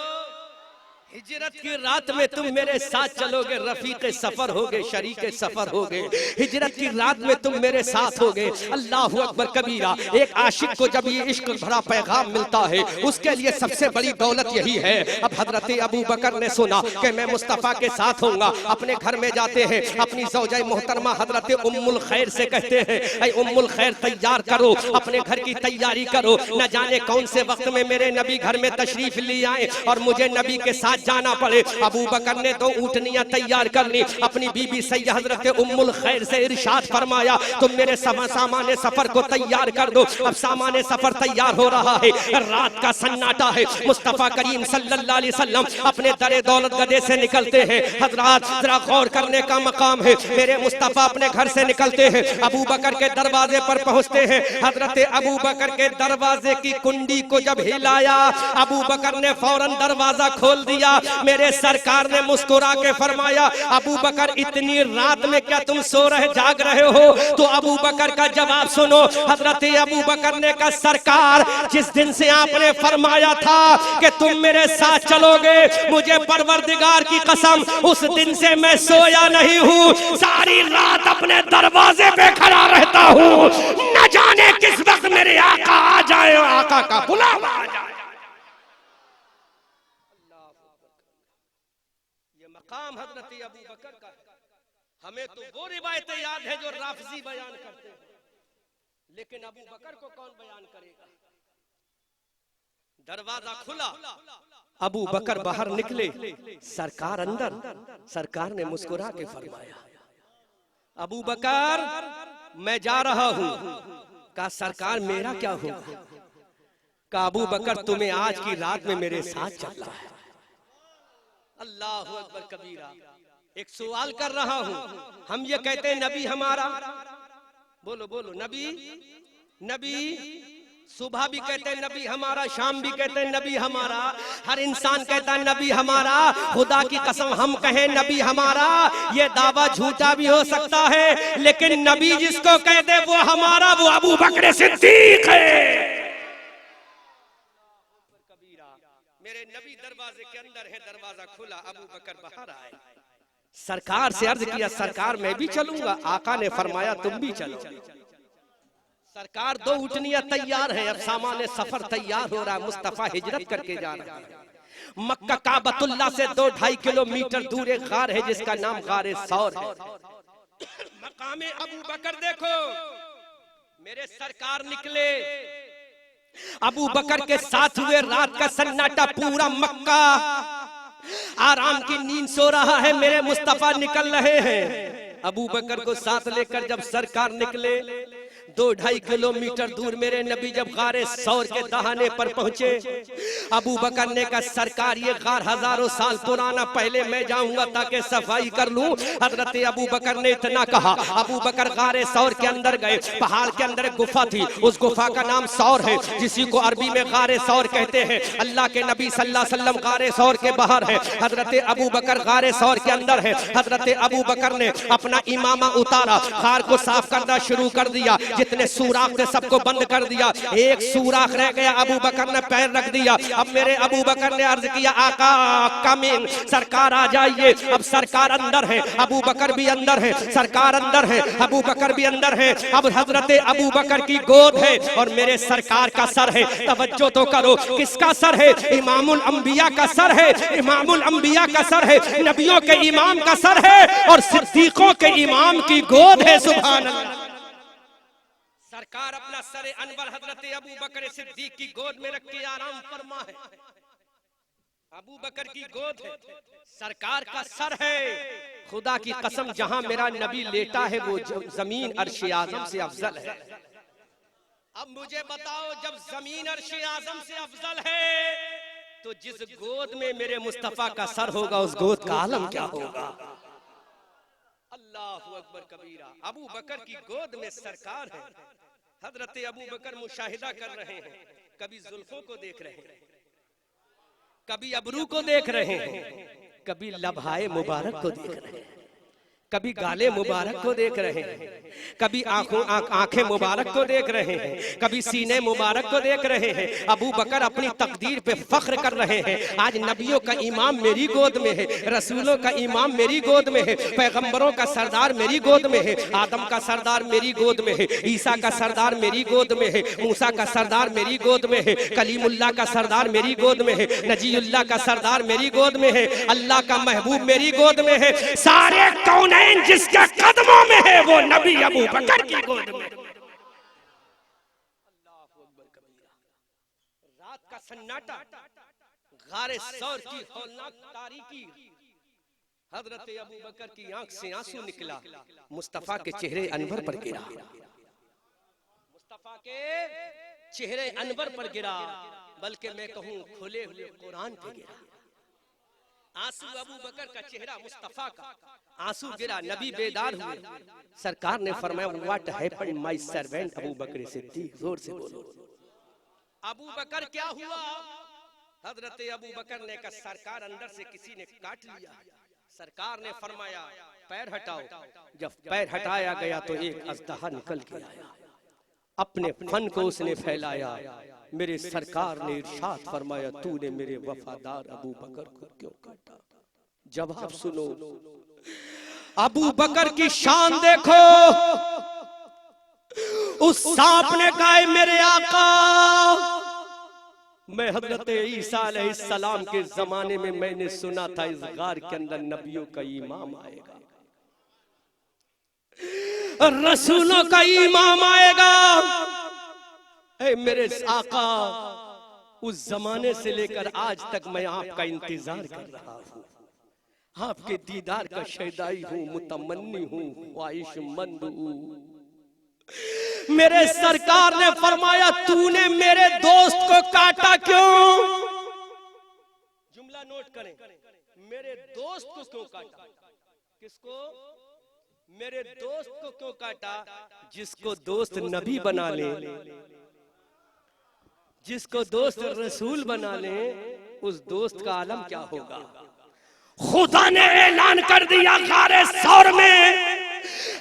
हिजरत की रात में तुम मेरे साथ चलोगे, रफीक सफर होगे, शरीक सफर होगे, हिजरत की रात में तुम मेरे साथ होगे। अल्लाहु अकबर कबीरा। एक आशिक को जब ये इश्क भरा पैगाम मिलता है उसके लिए सबसे बड़ी दौलत यही है। अब हजरत अबू बकर ने सुना कि मैं मुस्तफ़ा के साथ होऊंगा, अपने घर में जाते हैं, अपनी ज़ौजा मोहतरमा हजरत उम्मुल खैर से कहते हैं ऐ उम्मुल खैर तैयार करो, अपने घर की तैयारी करो, न जाने कौन से वक्त में मेरे नबी घर में तशरीफ ले आए और मुझे नबी के साथ जाना पड़े। अबू बकर ने तो ऊँटनियां तैयार कर ली, अपनी बीबी सैयद हजरत उम्मुल खैर से इरशाद फरमाया तुम मेरे सामाने सफर को तैयार कर दो। अब सामाने सफर तैयार हो रहा है, रात का सन्नाटा है। मुस्तफा करीम सल्लल्लाहु अलैहि वसल्लम अपने दरे दौलत गदे से निकलते हैं। हजरात जरा गौर करने का मकाम है, मेरे मुस्तफा अपने घर से निकलते हैं, अबू बकर के दरवाजे पर पहुंचते हैं। हजरत अबू बकर के दरवाजे की कुंडी को जब हिलाया अबू बकर ने फौरन दरवाजा खोल दिया। मेरे सरकार ने मुस्कुरा के फरमाया अबू बकर इतनी रात में क्या तुम सो रहे जाग रहे हो? तो अबू बकर का जवाब सुनो। हजरत अबू बकर ने कहा सरकार जिस दिन से आपने फरमाया था कि तुम मेरे साथ चलोगे, मुझे परवरदिगार की कसम उस दिन से मैं सोया नहीं हूँ, सारी रात अपने दरवाजे पे खड़ा रहता हूँ, न जाने किस वक्त मेरे आका आ जाए, आका का बुलावा आ जाए। काम हजरत अबू बकर का। हमें तो वो रिवायतें याद है जो राफजी बयान करते हैं, लेकिन अबू बकर को कौन बयान करेगा? दरवाजा खुला, अबू बकर बाहर निकले, सरकार अंदर। सरकार ने मुस्कुरा के फरमाया अबू बकर मैं जा रहा हूं। कहा सरकार मेरा क्या होगा? कहा अबू बकर तुम्हें आज की रात में मेरे साथ चलना है। अल्लाहु अकबर कबीरा। एक सवाल कर रहा हूं, हम ये कहते हैं नबी हमारा, बोलो बोलो नबी, नबी सुबह भी कहते हैं नबी हमारा, शाम भी कहते हैं नबी हमारा, हर इंसान कहता है नबी हमारा। खुदा की कसम हम कहें नबी हमारा, ये दावा झूठा भी हो सकता है, लेकिन नबी जिसको कहते वो हमारा, वो अबू बकर सिद्दीक है। मेरे नबी दरवाजे के अंदर है, दरवाजा खुला, अबू बकर बाहर आए। सरकार से अर्ज किया सरकार मैं भी चलूंगा। आका ने फरमाया तुम भी चलो। सरकार दो ऊँटनियां तैयार है, अब सामाने सफर तैयार हो रहा है। मुस्तफा हिजरत करके जा रहा है। मक्का काबतुल्लाह से 2-2.5 किलोमीटर दूर एक गार है जिसका नाम गारे सौर है। मकामे अबू बकर देखो, मेरे सरकार निकले, अबू बकर के साथ हुए, रात का सन्नाटा, पूरा मक्का आराम की नींद सो रहा है। मेरे मुस्तफा निकल रहे हैं, अबू बकर को साथ लेकर जब सरकार निकले, 2-2.5 किलोमीटर दूर मेरे नबी जब गारे सौर के दहाने पर पहुंचे, अबू बकर ने कहा सरकार ये गार हजारों साल पुराना, पहले मैं जाऊंगा ताकि सफाई कर लूं। हजरत अबू बकर ने इतना कहा, अबू बकर गारे सौर के अंदर गए। पहाड़ के अंदर एक गुफा थी, उस गुफा का नाम सौर है, जिसी को अरबी में गारे सौर कहते हैं। अल्लाह के नबी सल्लल्लाहु अलैहि वसल्लम गारे सौर के बाहर है, हजरत अबू बकर गारे सौर के अंदर है। हजरत अबू बकर ने अपना इमामा उतारा, गार को साफ करना शुरू कर दिया, जितने सुराख थे सबको बंद कर दिया। एक सुराख रह गया, अबू बकर ने पैर रख दिया। अब मेरे अबू बकर ने अर्ज किया आका कमिन, सरकार आ जाइए। अब सरकार अंदर है, अबू बकर भी अंदर है, सरकार अंदर है, अबू बकर भी अंदर है। अब हजरत अबू बकर की गोद है और मेरे सरकार का सर है। तवज्जो तो करो, किसका सर है? इमामुल अंबिया का सर है, इमामुल अंबिया का सर है, नबियों के इमाम का सर है और सिद्दीकों के इमाम की गोद है। सुभान अल्लाह। सरकार अपना सर अनवर हजरत अबू बकर सिद्दीक की गोद में रख के आराम फरमा है। अबू बकर की गोद है, सरकार का सर है। खुदा की कसम जहां मेरा नबी लेटा है वो जमीन अर्श आज़म से अफजल है। अब मुझे बताओ, जब जमीन अर्श आज़म से अफजल है तो जिस गोद में मेरे मुस्तफा का सर होगा उस गोद का आलम क्या होगा? अल्लाहु अकबर कबीरा। अबू बकर की गोद में सरकार है। हजरत अबू बकर मुशाहिदा कर रहे हैं, कभी जुल्फों को देख रहे हैं, कभी अबरू को देख रहे हैं, कभी लबहाए मुबारक को देख रहे हैं, कभी गाले मुबारक को देख रहे हैं, कभी आंखें मुबारक को देख रहे हैं, कभी सीने मुबारक को देख रहे हैं। अबू बकर अपनी तकदीर पे फख्र कर रहे हैं, आज नबियों का इमाम मेरी गोद में है, रसूलों का इमाम मेरी गोद में है, पैगंबरों का सरदार मेरी गोद में है, आदम का सरदार मेरी गोद में है, ईसा का सरदार मेरी गोद में है, मूसा का सरदार मेरी गोद में है, कलीमुल्लाह का सरदार मेरी गोद में है, नजीउल्लाह का सरदार मेरी गोद में है, अल्लाह का महबूब मेरी गोद में है। सारे कौन जिसके कदमों में है वो नबी अबू बकर की गोद में। रात का सन्नाटा, गारे सौर की हौलनाक तारीकी, हजरत अबू बकर की आंख से आंसू निकला, मुस्तफा के चेहरे अनवर पर गिरा, मुस्तफा के चेहरे अनवर पर गिरा, बल्कि मैं कहूं खुले हुए कुरान पे गिरा। आंसू अबू बकर का चेहरा, मुस्तफा का आंसू गिरा, नबी बेदार हुए। सरकार ने फरमाया what happened my servant Abu Bakr Siddiq, जोर से बोलो अबू बकर क्या हुआ? हजरत अबू बकर ने कहा सरकार अंदर से किसी ने काट लिया। सरकार ने फरमाया पैर हटाओ। जब पैर हटाया गया तो एक अजदहा निकल के आया, अपने फन को उसने फैलाया। मेरे सरकार ने इरशाद फरमाया तूने मेरे वफादार अबू बकर को क्यों काटा? जवाब सुनो, अबू बकर की शान देखो। उस सांप ने कहा मेरे आका, मैं हजरत ईसा अलैहिस्सलाम के जमाने में मैंने सुना था इस गार के अंदर नबियों का इमाम आएगा, रसूलों का इमाम आएगा। ऐ मेरे आका, उस जमाने से लेकर आज तक मैं आपका इंतजार कर रहा हूँ, आपके दीदार का शैदाई हूँ, मुतमन्नी हूँ, ख्वाहिशमंद हूँ। मेरे सरकार ने फरमाया तूने मेरे दोस्त को काटा क्यों? जुमला नोट करें, मेरे दोस्त को क्यों काटा? किसको? मेरे दोस्त को क्यों काटा? जिसको दोस्त नबी बना ले, जिसको दोस्त रसूल बना ले, उस दोस्त का आलम क्या होगा? खुदा ने ऐलान कर दिया गारे सौर में,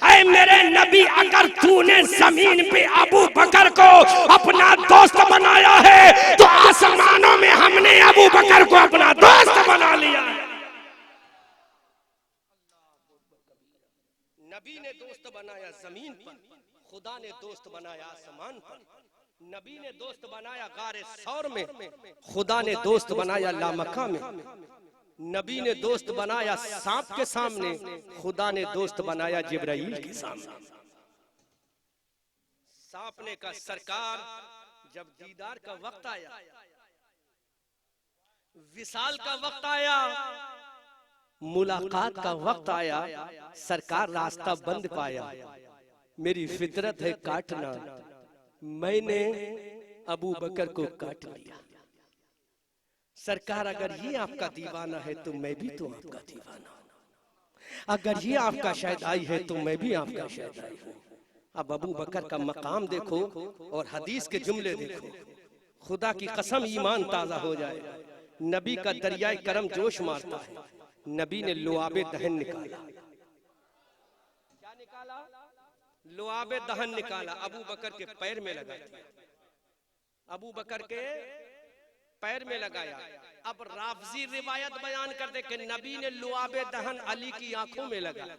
ऐ मेरे नबी, अगर तूने जमीन पे अबू बकर को अपना दोस्त बनाया है तो आसमानों में हमने अबू बकर को अपना दोस्त बना लिया। नबी ने दोस्त बनाया जमीन पर, खुदा ने दोस्त बनाया आसमान पर। नबी ने दोस्त बनाया गारे सौर में, खुदा ने दोस्त बनाया लामका में। नबी ने दोस्त बनाया सांप के सामने, खुदा ने दोस्त बनाया जिब्राइल के सामने। सांप ने कहा सरकार, जब दीदार का वक्त आया, विसाल का वक्त आया, मुलाकात का वक्त आया, सरकार रास्ता बंद पाया। मेरी फितरत है काटना, मैंने अबू बकर को काट लिया। सरकार अगर ये आपका दीवाना है तो मैं भी तो आपका दीवाना हूं। अगर ये आपका शहदाई है तो मैं भी आपका शहदाई हूं। अब अबू बकर का मकाम देखो और हदीस के जुमले देखो, खुदा की कसम ईमान ताजा हो जाएगा। नबी का दरियाए करम जोश मारता है। नबी ने लुआबे दहन निकाला। क्या निकाला? लुआबे दहन निकाला, अबू बकर के पैर में लगा दिया। अबू बकर के पैर में लगाया। अब राफजी रिवायत बयान कर दे कि नबी ने लुआबे दहन अली की आंखों में लगाया।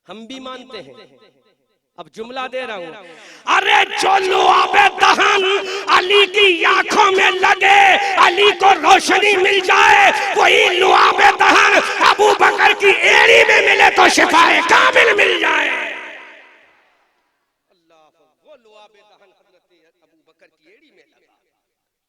हम भी मानते हैं। अब जुमला दे रहा हूं, अरे जो लुआबे दहन अली की आंखों में लगे, अली को रोशनी मिल जाए, वही लुआबे दहन अबू बकर की एड़ी में मिले तो शिफाए कामिल मिल जाए। अल्लाह, वो लुआबे दहन हजरत अबू बकर की एड़ी में लगा।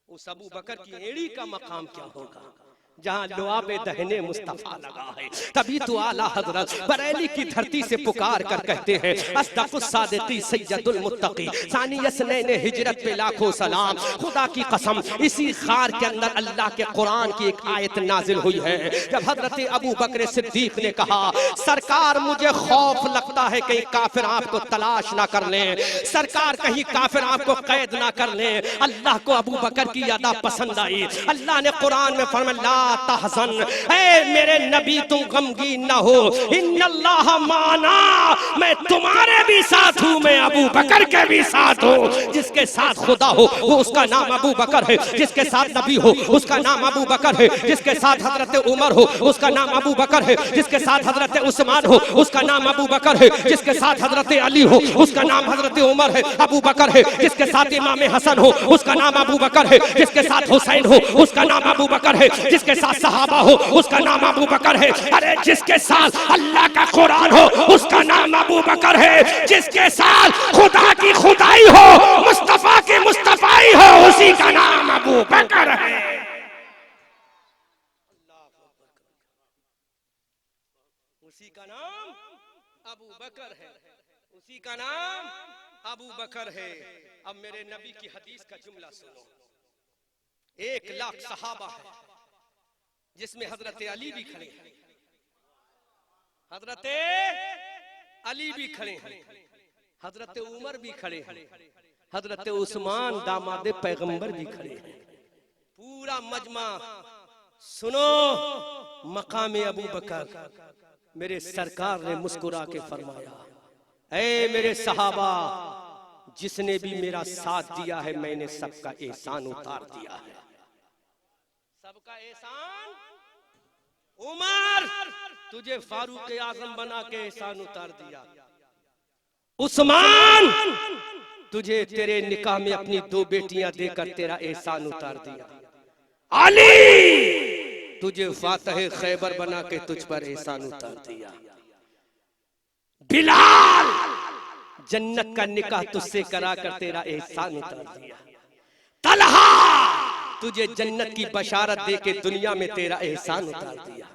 उस अबू बकर की एड़ी का मकाम क्या होगा जहां लुआबे दहने मुस्तफा लगा है। तभी तो आला हजरत बरेली की धरती से पुकार कर कहते हैं, अस्दकुस सादिकी सैयदुल मुत्तकी सानी यसनैन हिजरत पे लाखों सलाम। खुदा की कसम इसी खार के अंदर अल्लाह के कुरान की एक आयत नाजिल हुई है। जब हजरत अबू बकर सिद्दीक ने कहा, सरकार मुझे खौफ लगता है कहीं काफिर आपको तलाश ना कर ले, सरकार कहीं काफिर आपको कैद ना कर ले। अल्लाह को अबू बकर की अदा पसंद आई। अल्लाह ने कुरान में फरमाया, तहज़न, ऐ मेरे नबी तुम गमगीन न हो, इन्नल्लाह माना, मैं तुम्हारे भी साथ हूँ, मैं अबू बकर के भी साथ हूँ। जिसके साथ खुदा हो वो उसका नाम अबू बकर है, जिसके साथ नबी हो उसका नाम अबू बकर है, जिसके साथ हजरत उमर हो उसका नाम अबू बकर है, जिसके साथ हजरत उस्मान हो उसका नाम अबू बकर है, जिसके साथ हजरत अली हो उसका नाम हजरत उमर है, अबू बकर है, जिसके साथ इमाम हसन हो उसका नाम अबू बकर है, जिसके साथ हुसैन हो उसका नाम अबू बकर है, जिसके साथ सहाबा हो उसका नाम अबू बकर है। अरे जिसके साथ अल्लाह का कुरान हो उसका नाम अबू बकर है, जिसके साथ खुदा की खुदाई हो, मुस्तफा की मुस्तफाई हो, उसी का नाम अबू बकर है। उसी का नाम अबू बकर है, उसी का नाम अबू बकर है। अब मेरे नबी की हदीस का जुमला सुनो। 1 लाख सहाबा है जिसमें हजरत अली भी खड़े हैं, हजरत अली भी खड़े हैं, हजरत उमर भी खड़े हैं, हजरत उस्मान दामाद पैगंबर भी खड़े हैं। पूरा मजमा सुनो। मकाम अबू बकर मेरे सरकार ने मुस्कुरा के फरमाया, ऐ मेरे सहाबा, जिसने भी मेरा साथ दिया है मैंने सबका एहसान उतार दिया है। सबका एहसान, उमर तुझे फारूक आजम बना के एहसान उतार दिया, उस्मान तुझे तेरे निकाह में अपनी 2 बेटियां देकर तेरा एहसान उतार दिया, अली तुझे फातह खैबर बना के तुझ पर एहसान उतार दिया, बिलाल जन्नत का निकाह तुझसे करा कर तेरा एहसान उतार दिया, तलहा तुझे जन्नत की बशारत दे के दुनिया में तेरा एहसान उतार दिया,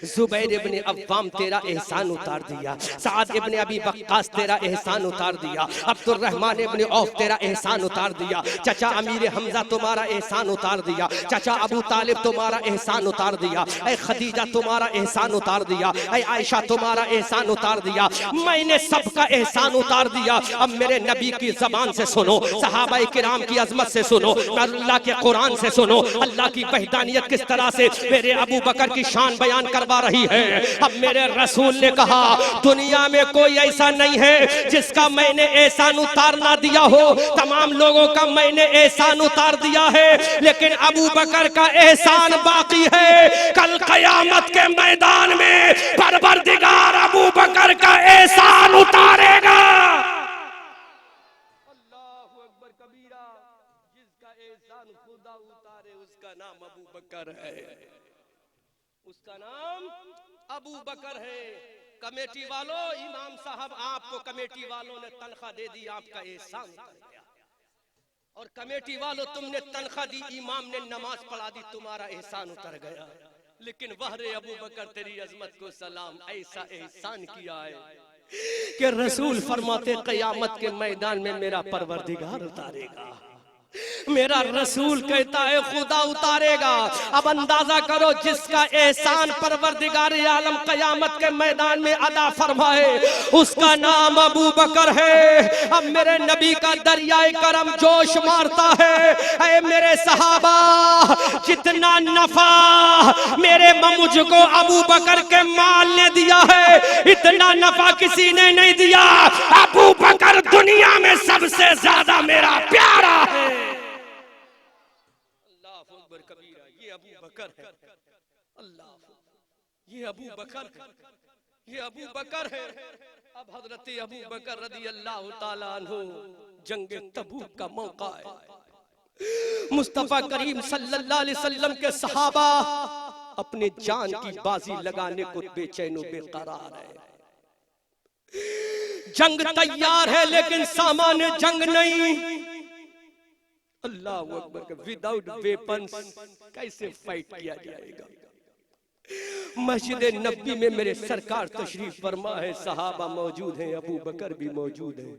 जुबैर इब्ने अव्वाम तेरा एहसान उतार दिया, साद इब्ने अबी वक्कास तेरा एहसान उतार दिया, अब्दुर्रहमान इब्ने औफ तेरा एहसान उतार दिया, चाचा अमीर हमजा तुम्हारा एहसान उतार दिया, चाचा अबू तालिब तुम्हारा एहसान उतार दिया, ऐ खदीजा तुम्हारा एहसान उतार दिया, ऐ आयशा तुम्हारा एहसान उतार दिया, मैंने सबका एहसान उतार दिया। अब मेरे नबी की जबान से सुनो, सहाबाए किराम की अजमत से सुनो, अल्लाह के कुरान से सुनो, अल्लाह की वहदानियत किस तरह से मेरे अबू बकर की शान बयान करवा रही है। अब मेरे रसूल ने कहा, दुनिया में कोई ऐसा नहीं है जिसका मैंने एहसान उतार ना दिया हो, तमाम लोगों का मैंने एहसान उतार दिया है, लेकिन अबू बकर का एहसान बाकी है। कल कयामत के मैदान में परवरदिगार अबू बकर का एहसान उतारेगा। अल्लाहु अकबर कबीरा। जिसका एहसान खुदा उतारे उसका नाम अबू बकर है, उसका नाम अबू बकर है। कमेटी वालों, इमाम साहब आपको कमेटी वालों ने तनख्वाह दे दी, आपका एहसान उतर गया। और कमेटी वालों तुमने तनख्वाह दी, इमाम ने नमाज पढ़ा दी, तुम्हारा एहसान उतर गया। लेकिन वहरे अबू बकर तेरी अजमत को सलाम, ऐसा एहसान किया है कि रसूल फरमाते क़यामत के मैदान में मेरा परवरदिगार उतारेगा। मेरा रसूल कहता है खुदा उतारेगा। अब अंदाजा करो जिसका एहसान परवरदिगार आलम क़यामत के मैदान में अदा फरमाए, उसका नाम अबू बकर है। अब मेरे नबी का दरियाए करम जोश मारता है। ऐ मेरे सहाबा, जितना नफा मेरे मुझको अबू बकर के माल ने दिया है, इतना नफा किसी ने नहीं दिया। अबू बकर दुनिया में सबसे ज्यादा मेरा प्यारा है। ये अबू बकर है। अल्लाह, ये अबू बकर है, ये अबू बकर है। अब हजरत अबू बकर रज़ी अल्लाह ताला अन्हु, जंग तबूक का मौका है। मुस्तफा करीम सल्लल्लाहु अलैहि वसल्लम के सहाबा अपने जान की बाजी लगाने को बेचैन बेकरार है। जंग तैयार है लेकिन सामान जंग नहीं। अल्लाह अकबर, विदाउट वेपन्स कैसे फाइट किया जाएगा। मस्जिद नबी में मेरे सरकार तशरीफ फरमा है, सहाबा मौजूद हैं, अबू बकर भी मौजूद है,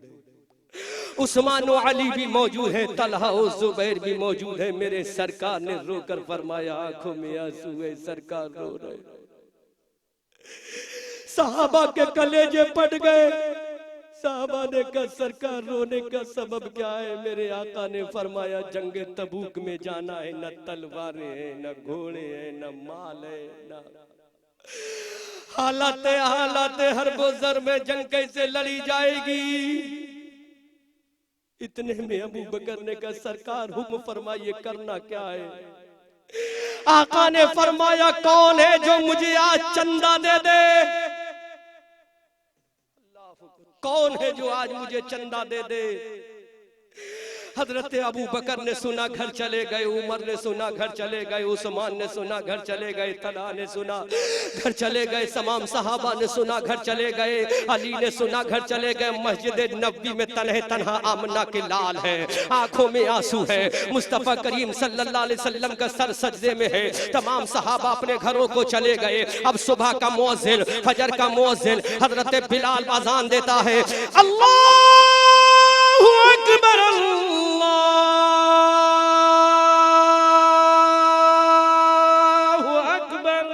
उस्मान और अली भी मौजूद है, तलहा और जुबैर भी मौजूद है। मेरे सरकार ने रोकर फरमाया, आंखों में आंसू है, सरकार रो रहे। सहाबा के कलेजे फट गए। साहबा ने कहा, सरकार रोने का सबब क्या है? मेरे आका ने फरमाया, जंग तबूक में जाना है, न तलवारें हैं, न घोड़े हैं, न माल है, न हालात हर गुजर में जंग कैसे लड़ी जाएगी। इतने में अबू बकर ने कहा, सरकार हुक्म फरमाइए, करना क्या है? आका ने फरमाया, कौन है जो मुझे आज चंदा दे दे? कौन है जो आज मुझे चंदा दे दे? हजरत अबू बकर ने सुना, घर चले गए। उमर ने सुना, घर चले गए। उस्मान ने सुना, घर चले गए। तलहा ने सुना, घर चले गए। तमाम सहाबा ने सुना, घर चले गए। अली ने सुना, घर चले गए। मस्जिद नबी में तन्हे तन्हा आमना के लाल है, आंखों में आंसू है। मुस्तफा करीम सल्लल्लाहु अलैहि वसल्लम का सर सजदे में है। तमाम सहाबा अपने घरों को चले गए। अब सुबह का मुअज्जिन, फजर का मुअज्जिन हजरत बिलाल अज़ान देता है, अल्लाहु अकबर, अल्लाहु अकबर।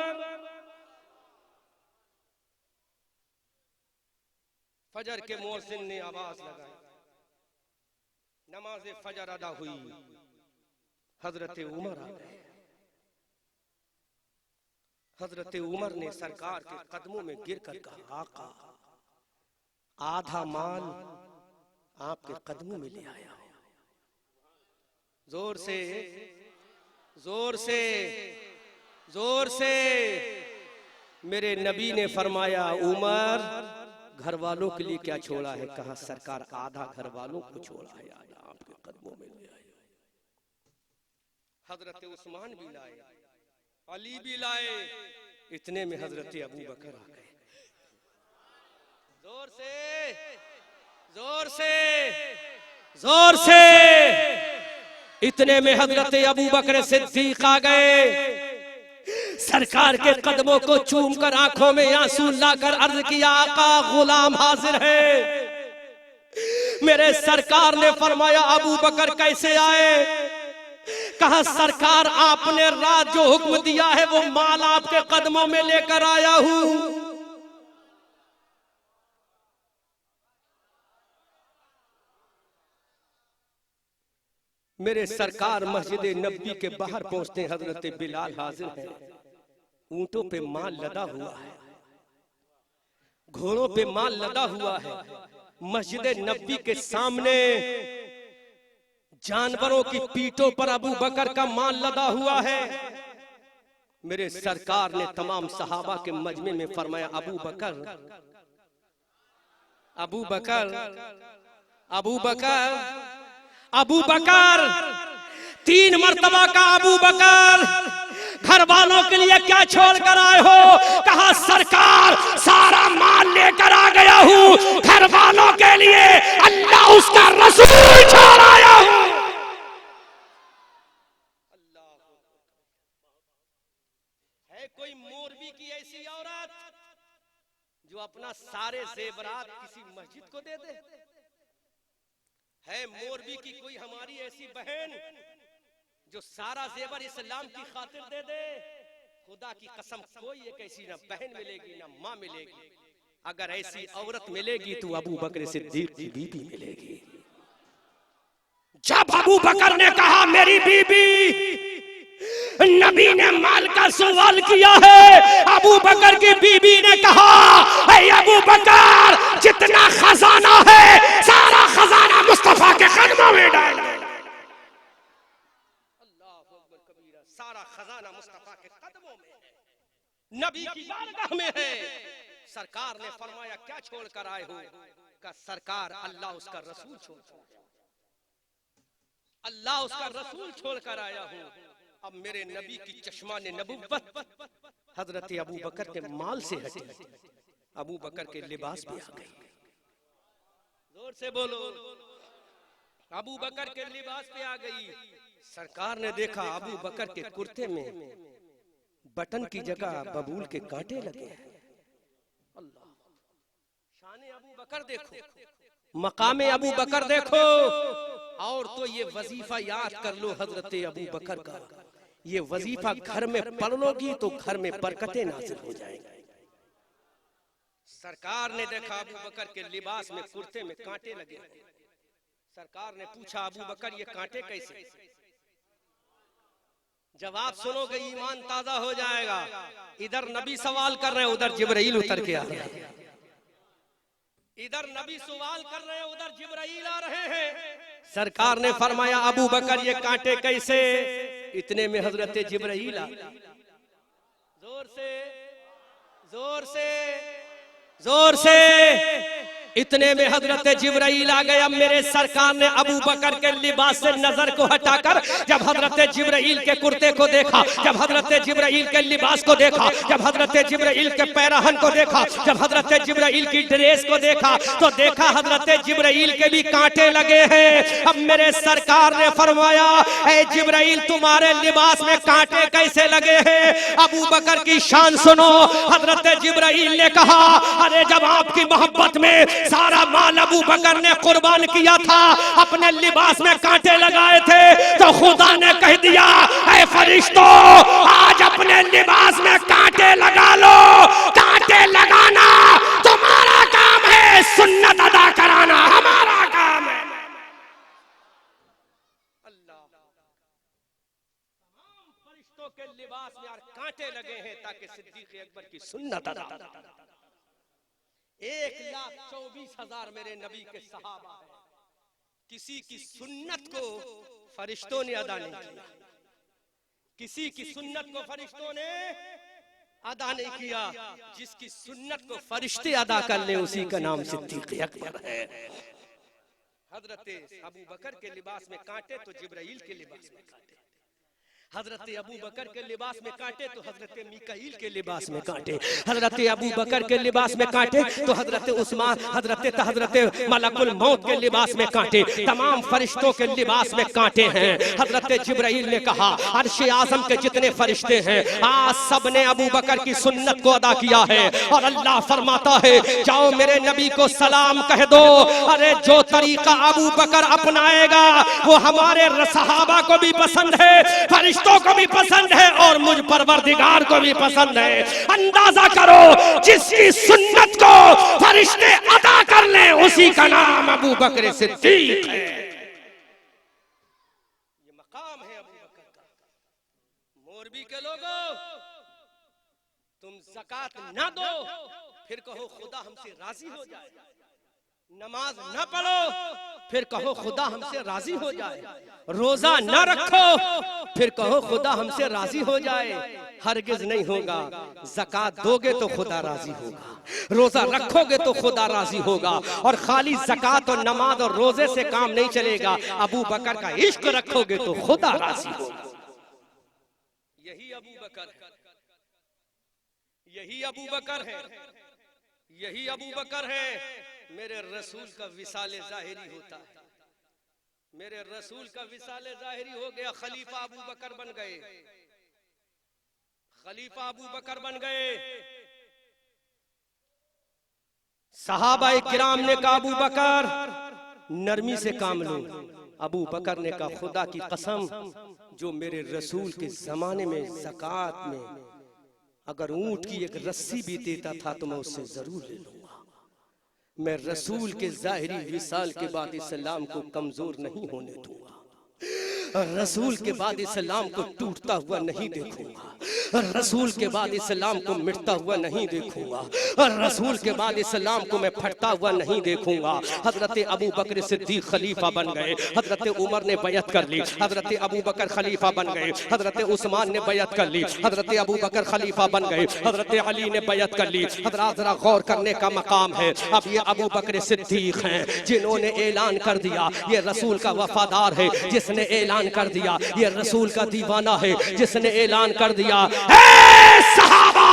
फजर के मुअज्जिन ने आवाज लगाई, नमाज फजर अदा हुई। हजरत उमर आ गए। हजरत उमर ने सरकार के कदमों में गिरकर कहा, आका, आधा माल आपके कदमों में ले आया हूं। जोर से, जोर से, जोर से। मेरे नबी ने फरमाया, उमर, घर वालों के लिए क्या छोड़ा है? कहा, सरकार आधा घर वालों को छोड़ा है, आधा आपके कदमों में ले आया। हजरत उस्मान भी लाए, अली भी लाए। इतने में हजरत अबू बकर आ गए। जोर से, जोर से, जोर से। इतने में हजरत अबू बकर सिद्दीक आ गए। सरकार के कदमों को चूमकर आंखों में आंसू लाकर अर्ज किया, आका, गुलाम हाजिर है। मेरे सरकार ने फरमाया, अबू बकर कैसे आए? कहा, सरकार आपने रात जो हुक्म दिया है वो माल आपके कदमों में लेकर आया हूं। मेरे सरकार मस्जिद नबी के बाहर पहुंचते हैं। हजरत बिलाल हाजिर हैं। ऊंटों पे माल लदा हुआ है, घोड़ों पे माल लदा हुआ है। मस्जिद नबी के सामने जानवरों की पीठों पर अबू बकर का माल लदा हुआ है। मेरे सरकार ने तमाम सहाबा के मजमे में फरमाया, अबू बकर, अबू बकर, अबू बकर, अबू बकर। 3 मर्तबा का अबू बकर, घर वालों के लिए क्या छोड़ कर आए हो? कहा, सरकार सारा माल लेकर आ गया हूं, घर वालों के लिए अल्लाह उसका रसूल छोड़ आया हूं। अल्लाह, है कोई मोरबी की ऐसी औरत जो जो अपना सारे जेवरात किसी मस्जिद को दे दे। है मोरबी की कोई हमारी ऐसी बहन जो सारा जेवर इस्लाम की खातिर दे दे? खुदा की कसम कोई एक ऐसी ना बहन मिलेगी ना माँ मिलेगी। अगर ऐसी औरत मिलेगी तो अबू बकर सिद्दीक की बीबी मिलेगी। जब अबू बकर ने कहा मेरी बीबी, नबी ने माल का सवाल किया है, अबू बकर की बीबी ने कहा अबू बकर जितना खजाना है सारा खजाना मुस्तफा के कदमों में डाल दो। अल्लाह अकबर कबीरा, सारा खजाना मुस्तफा के कदमों में है, नबी की बारगाह में है। सरकार ने फरमाया क्या छोड़ कर आए हो? का सरकार अल्लाह उसका रसूल छोड़, अल्लाह उसका रसूल छोड़ कर आया हूँ। अब मेरे नबी की चश्मा ने नबुव्वत हजरत अबू बकर के माल से हटी, अबू बकर के लिबास पे आ गई। जोर से बोलो, अबू बकर के लिबास पे आ गई। सरकार ने देखा अबू बकर के कुर्ते में बटन की जगह बबूल के कांटे लगे हैं। अल्लाह, शान अबू बकर देखो, मकामे अबू बकर देखो। और तो ये वजीफा याद कर लो हजरत अबू बकर का, ये वजीफा घर में पढ़ लोगी तो घर में बरकतें नाज़िल हो जाएंगी। सरकार ने देखा अबू बकर के लिबास में कुर्ते में कांटे लगे। सरकार ने पूछा अबू बकर ये कांटे कैसे? जवाब सुनोगे ईमान ताजा हो जाएगा। इधर नबी सवाल कर रहे हैं, उधर जिब्राइल उतर के आ रहे हैं। इधर नबी सवाल कर रहे हैं, उधर जिब्राइल आ रहे हैं। सरकार ने फरमाया अबू बकर ये कांटे कैसे? इतने में हजरत जिब्राइल आ, जोर से जोर से जोर से, इतने में हजरत जिब्राइल आ गए। अब मेरे सरकार ने अबू बकर के लिबास से नजर को हटाकर जब हजरत जिब्राइल के कुर्ते को देखा, जब हजरत जिब्राइल के लिबास को देखा, जब हजरत जिब्राइल के पैराहन को देखा, जब हजरत जिब्राइल की ड्रेस को देखा तो देखा हजरत जिब्राइल के भी कांटे लगे हैं। अब मेरे सरकार ने फरमाया ऐ जिब्राइल तुम्हारे लिबास में कांटे कैसे लगे हैं? अबू बकर की शान सुनो। हजरत जिब्राइल ने कहा अरे जब आपकी मोहब्बत में सारा माल अबू बकर ने कुर्बान किया था, अपने लिबास में कांटे लगाए थे, तो खुदा ने कह दिया ऐ फरिश्तों आज अपने लिबास में कांटे लगा लो। कांटे लगाना तुम्हारा काम है, सुन्नत अदा कराना हमारा काम है। अल्लाह, तमाम फरिश्तों के लिबास में यार कांटे लगे हैं ताकि सिद्दीक अकबर की सुन्नत अदा। 1,24,000 मेरे नबी के सहाबा हैं, किसी की सुन्नत को फरिश्तों ने अदा नहीं किया, किसी की सुन्नत को फरिश्तों ने अदा नहीं किया। जिसकी सुन्नत को फरिश्ते अदा कर ले उसी का नाम सिद्दीक अकबर है। हजरत अबू बकर के लिबास में कांटे तो जिब्राइल के लिबास में कांटे, हजरत अबू बकर के लिबास में कांटे तो हजरत मीकाईल के लिबास में कांटे, हजरत अबू बकर के लिबास में कांटे तो हजरत उस्मान, हजरत मलकुल मौत के लिबास में कांटे, तमाम फरिश्तों के लिबास में कांटे हैं। हजरत जिब्राइल ने कहा अर्श आज़म के जितने फरिश्ते हैं आज सब ने अबू बकर की सुन्नत को अदा किया है। और अल्लाह फरमाता है जाओ मेरे नबी को सलाम कह दो, अरे जो तरीका अबू बकर अपनाएगा वो हमारे सहाबा को भी पसंद है, फरिश्तों को भी पसंद है और मुझ परवरदिगार को भी पसंद है। अंदाजा करो जिसकी सुन्नत को फरिश्ते अदा कर ले उसी का नाम अबू बकर सिद्दीक है। ये मकाम है अबू बकर का। मोरबी के लोगों तुम ज़कात ना दो फिर कहो खुदा हमसे राजी हो जाए, नमाज न पढ़ो फिर कहो खुदा हमसे राजी हो जाए, रोजा न रखो फिर कहो खुदा हमसे राजी हो जाए। हरगिज नहीं होगा। ज़कात दोगे तो खुदा राजी होगा, रोजा रखोगे तो खुदा राजी होगा। और खाली ज़कात और नमाज और रोजे से काम नहीं चलेगा, अबू बकर का इश्क रखोगे तो खुदा राजी होगा। यही अबू बकर है, यही अबू बकर है, यही अबू बकर है। मेरे रसूल का विसाले ज़ाहिरी होता है, मेरे रसूल का विसाले ज़ाहिरी हो गया, खलीफा अबू बकर बन गए, खलीफा अबू बकर बन गए। सहाबाए किराम ने कहा अबू बकर नरमी से काम लो। अबू बकर ने कहा खुदा की कसम, जो मेरे रसूल के जमाने में ज़कात में अगर ऊंट की एक रस्सी भी देता था तो मैं उससे जरूर ले लूंगा। मैं रसूल के ज़ाहिरी विसाल के बाद इस्लाम को कमजोर नहीं होने दूंगा, रसूल के बाद इस्लाम को टूटता हुआ नहीं देखूंगा, रसूल के बाद इस्लाम को मिटता हुआ नहीं देखूंगा, रसूल के बाद इस्लाम को मैं फटता हुआ नहीं देखूंगा। हजरत अबू बकर सिद्दीक खलीफा बन गए, हजरत उमर ने बैयत कर ली, हजरत अबू बकर खलीफा बन गए, हजरत उस्मान ने बैयत कर ली, हजरत अबू बकर खलीफा बन गए, हजरत अली ने बैयत कर ली। हजरत जरा गौर करने का मकाम है, अब ये अबू बकर सिद्दीक हैं जिन्होंने ऐलान कर दिया ये रसूल का वफादार है, जिसने ऐलान कर दिया ये रसूल का दीवाना है, जिसने ऐलान कर दिया सहाबा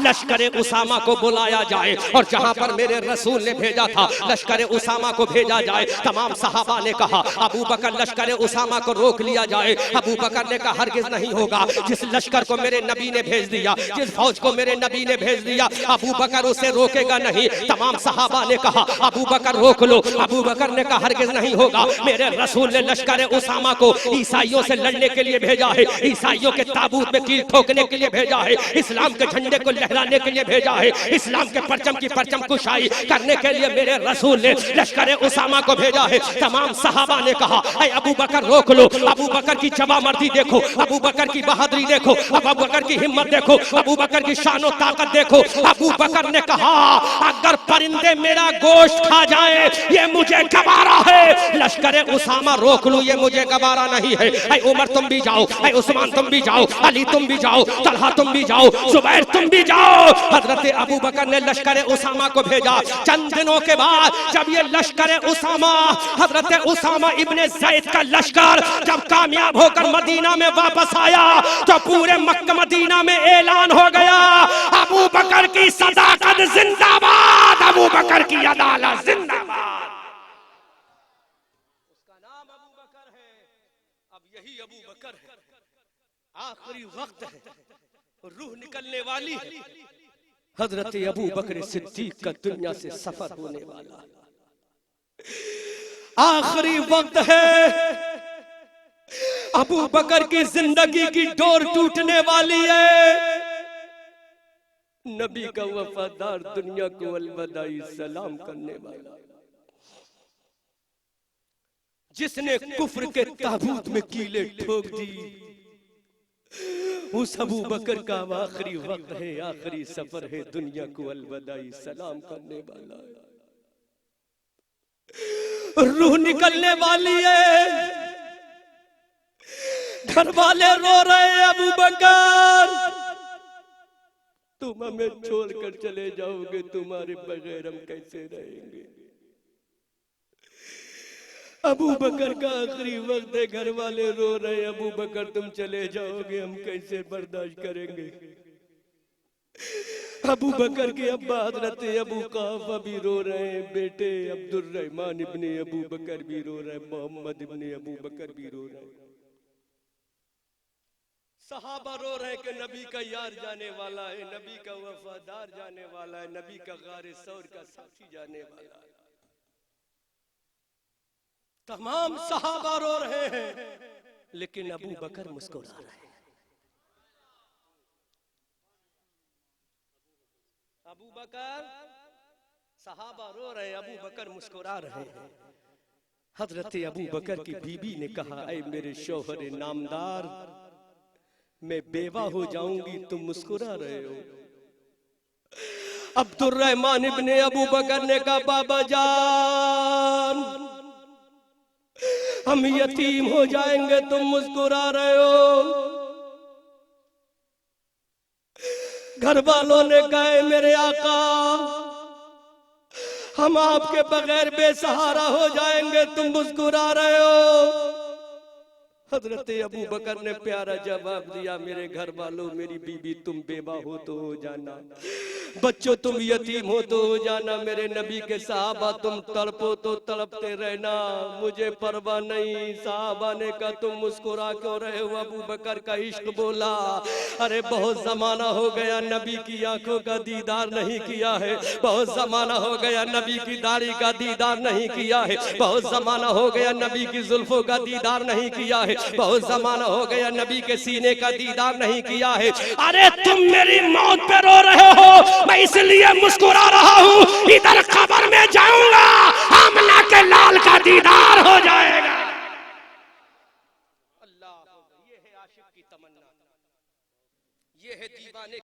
लश्करे उसामा को बुलाया जाए, और जहां पर मेरे रसूल ने भेजा था लश्करे उसामा को भेजा जाए। तमाम सहाबा ने कहा अबू बकर लश्करे उसामा को रोक लिया जाए। अबू बकर ने कहा हरगिज नहीं होगा, जिस लश्कर को मेरे नबी ने भेज दिया, जिस फौज को मेरे नबी ने भेज दिया, अबू बकर उसे रोकेगा नहीं। तमाम सहाबा ने कहा अबू बकर रोक लो। अबू बकर ने कहा हरगिज नहीं होगा, मेरे रसूल ने लश्करे उसामा को ईसाइयों से लड़ने के लिए भेजा है, ईसाइयों के ताबूत में कील ठोकने के लिए भेजा है, इस्लाम के झंडे को लहराने के लिए भेजा है, इस्लाम के परचम की परचम कुशाई करने के लिए मेरे रसूल ने लश्करे उसामा को भेजा है। तमाम सहाबा ने कहा ऐ अबू बकर रोक लो। अबू बकर की जवामर्दी देखो, अबू बकर की बहादुरी देखो, अबू बकर की हिम्मत देखो, अबू बकर की शान और ताकत देखो। अबू बकर ने कहा अगर परिंदे मेरा गोश्त खा जाए ये मुझे गवारा है, लश्करे उसामा रोक लो ये मुझे गवारा नहीं है। ऐ उमर तुम भी जाओ, ऐ उस्मान तुम भी जाओ, अली तुम भी जाओ, तलहा तुम भी जाओ, जुबैर तुम भी जाओ। हजरत अबू बकर ने लश्करे उसामा को भेजा। चंद दिनों के बाद जब ये लश्करे उसामा, हजरत उसामा इब्ने ज़ैद का लश्कर जब कामयाब होकर मदीना में वापस आया तो पूरे मक्का मदीना में ऐलान हो गया अबू बकर की सदाकत जिंदाबाद, अबू बकर की अदालत जिंदाबाद। उसका नाम अबू बकर है, अब यही अबू बकर है। आखिरी वक्त है, रूह निकलने वाली है। हजरत अबू बकर सिद्दीक का दुनिया से सफर होने वाला आखिरी वक्त है। अबू बकर की जिंदगी की डोर टूटने वाली है। नबी का वफादार दुनिया को अलविदाई सलाम करने वाला, जिसने कुफ्र के ताबूत में कीले ठोक दी, उस अबू बकर का आखिरी वक्त है, आखिरी सफर है, दुनिया को अलविदाई सलाम करने वाला है। रूह निकलने वाली है। घर वाले रो रहे हैं अबू बकर तुम हमें छोड़कर चले जाओगे, तुम्हारे बगैर हम कैसे रहेंगे। अबू बकर का आखिरी वक्त है, घर वाले रो रहे हैं अबू बकर तुम चले जाओगे हम कैसे बर्दाश्त करेंगे। अबू बकर के अब्बा हजरत अबू काफा भी रो रहे हैं, बेटे अब्दुल रहमान इब्ने अबू बकर भी रो रहे हैं, मोहम्मद इब्ने अबू बकर भी रो रहे हैं। सहाबा रो रहे कि नबी का यार जाने वाला है, नबी का वफादार जाने वाला है, नबी का गारे सौर का साथी जाने वाला है। तमाम सहाबा रो रहे हैं, लेकिन अबू बकर मुस्कुरा रहे हैं। अबू बकर, सहाबा रो रहे हैं, अबू बकर मुस्कुरा रहे हैं। हजरत अबू बकर की बीबी ने कहा ऐ मेरे शौहर नामदार, मैं बेवा हो जाऊंगी तुम मुस्कुरा रहे हो। अब्दुल रहमान इब्ने अबू बकर ने कहा बाबा जान हम यतीम हो जाएंगे तुम मुस्कुरा रहे हो। घर वालों ने कहा मेरे आका हम आपके बगैर बेसहारा हो जाएंगे तुम मुस्कुरा रहे हो। हजरत अबू बकर ने प्यारा जवाब दिया मेरे घर वालों मेरी बीबी तुम बेवा हो तो हो जाना, बच्चों तुम यतीम हो तो हो जाना, मेरे नबी के साहबा तुम तड़पो तो तड़पते रहना, मुझे परवाह नहीं। साहबा ने कहा तुम मुस्कुरा क्यों रहे हो? अबू बकर का इश्क बोला, अरे बहुत जमाना हो गया नबी की आंखों का दीदार नहीं किया है, बहुत जमाना हो गया नबी की दाढ़ी का दीदार नहीं किया है, बहुत जमाना हो गया नबी की जुल्फों का दीदार नहीं किया है, बहुत जमाना हो गया नबी के सीने का दीदार नहीं किया है। अरे तुम मेरी मौत पे रो रहे हो, मैं इसलिए मुस्कुरा रहा हूं, इधर कब्र में जाऊंगा आमना के लाल का दीदार हो जाएगा। अल्लाह, ये है आशिक की तमन्ना, ये है दीवाने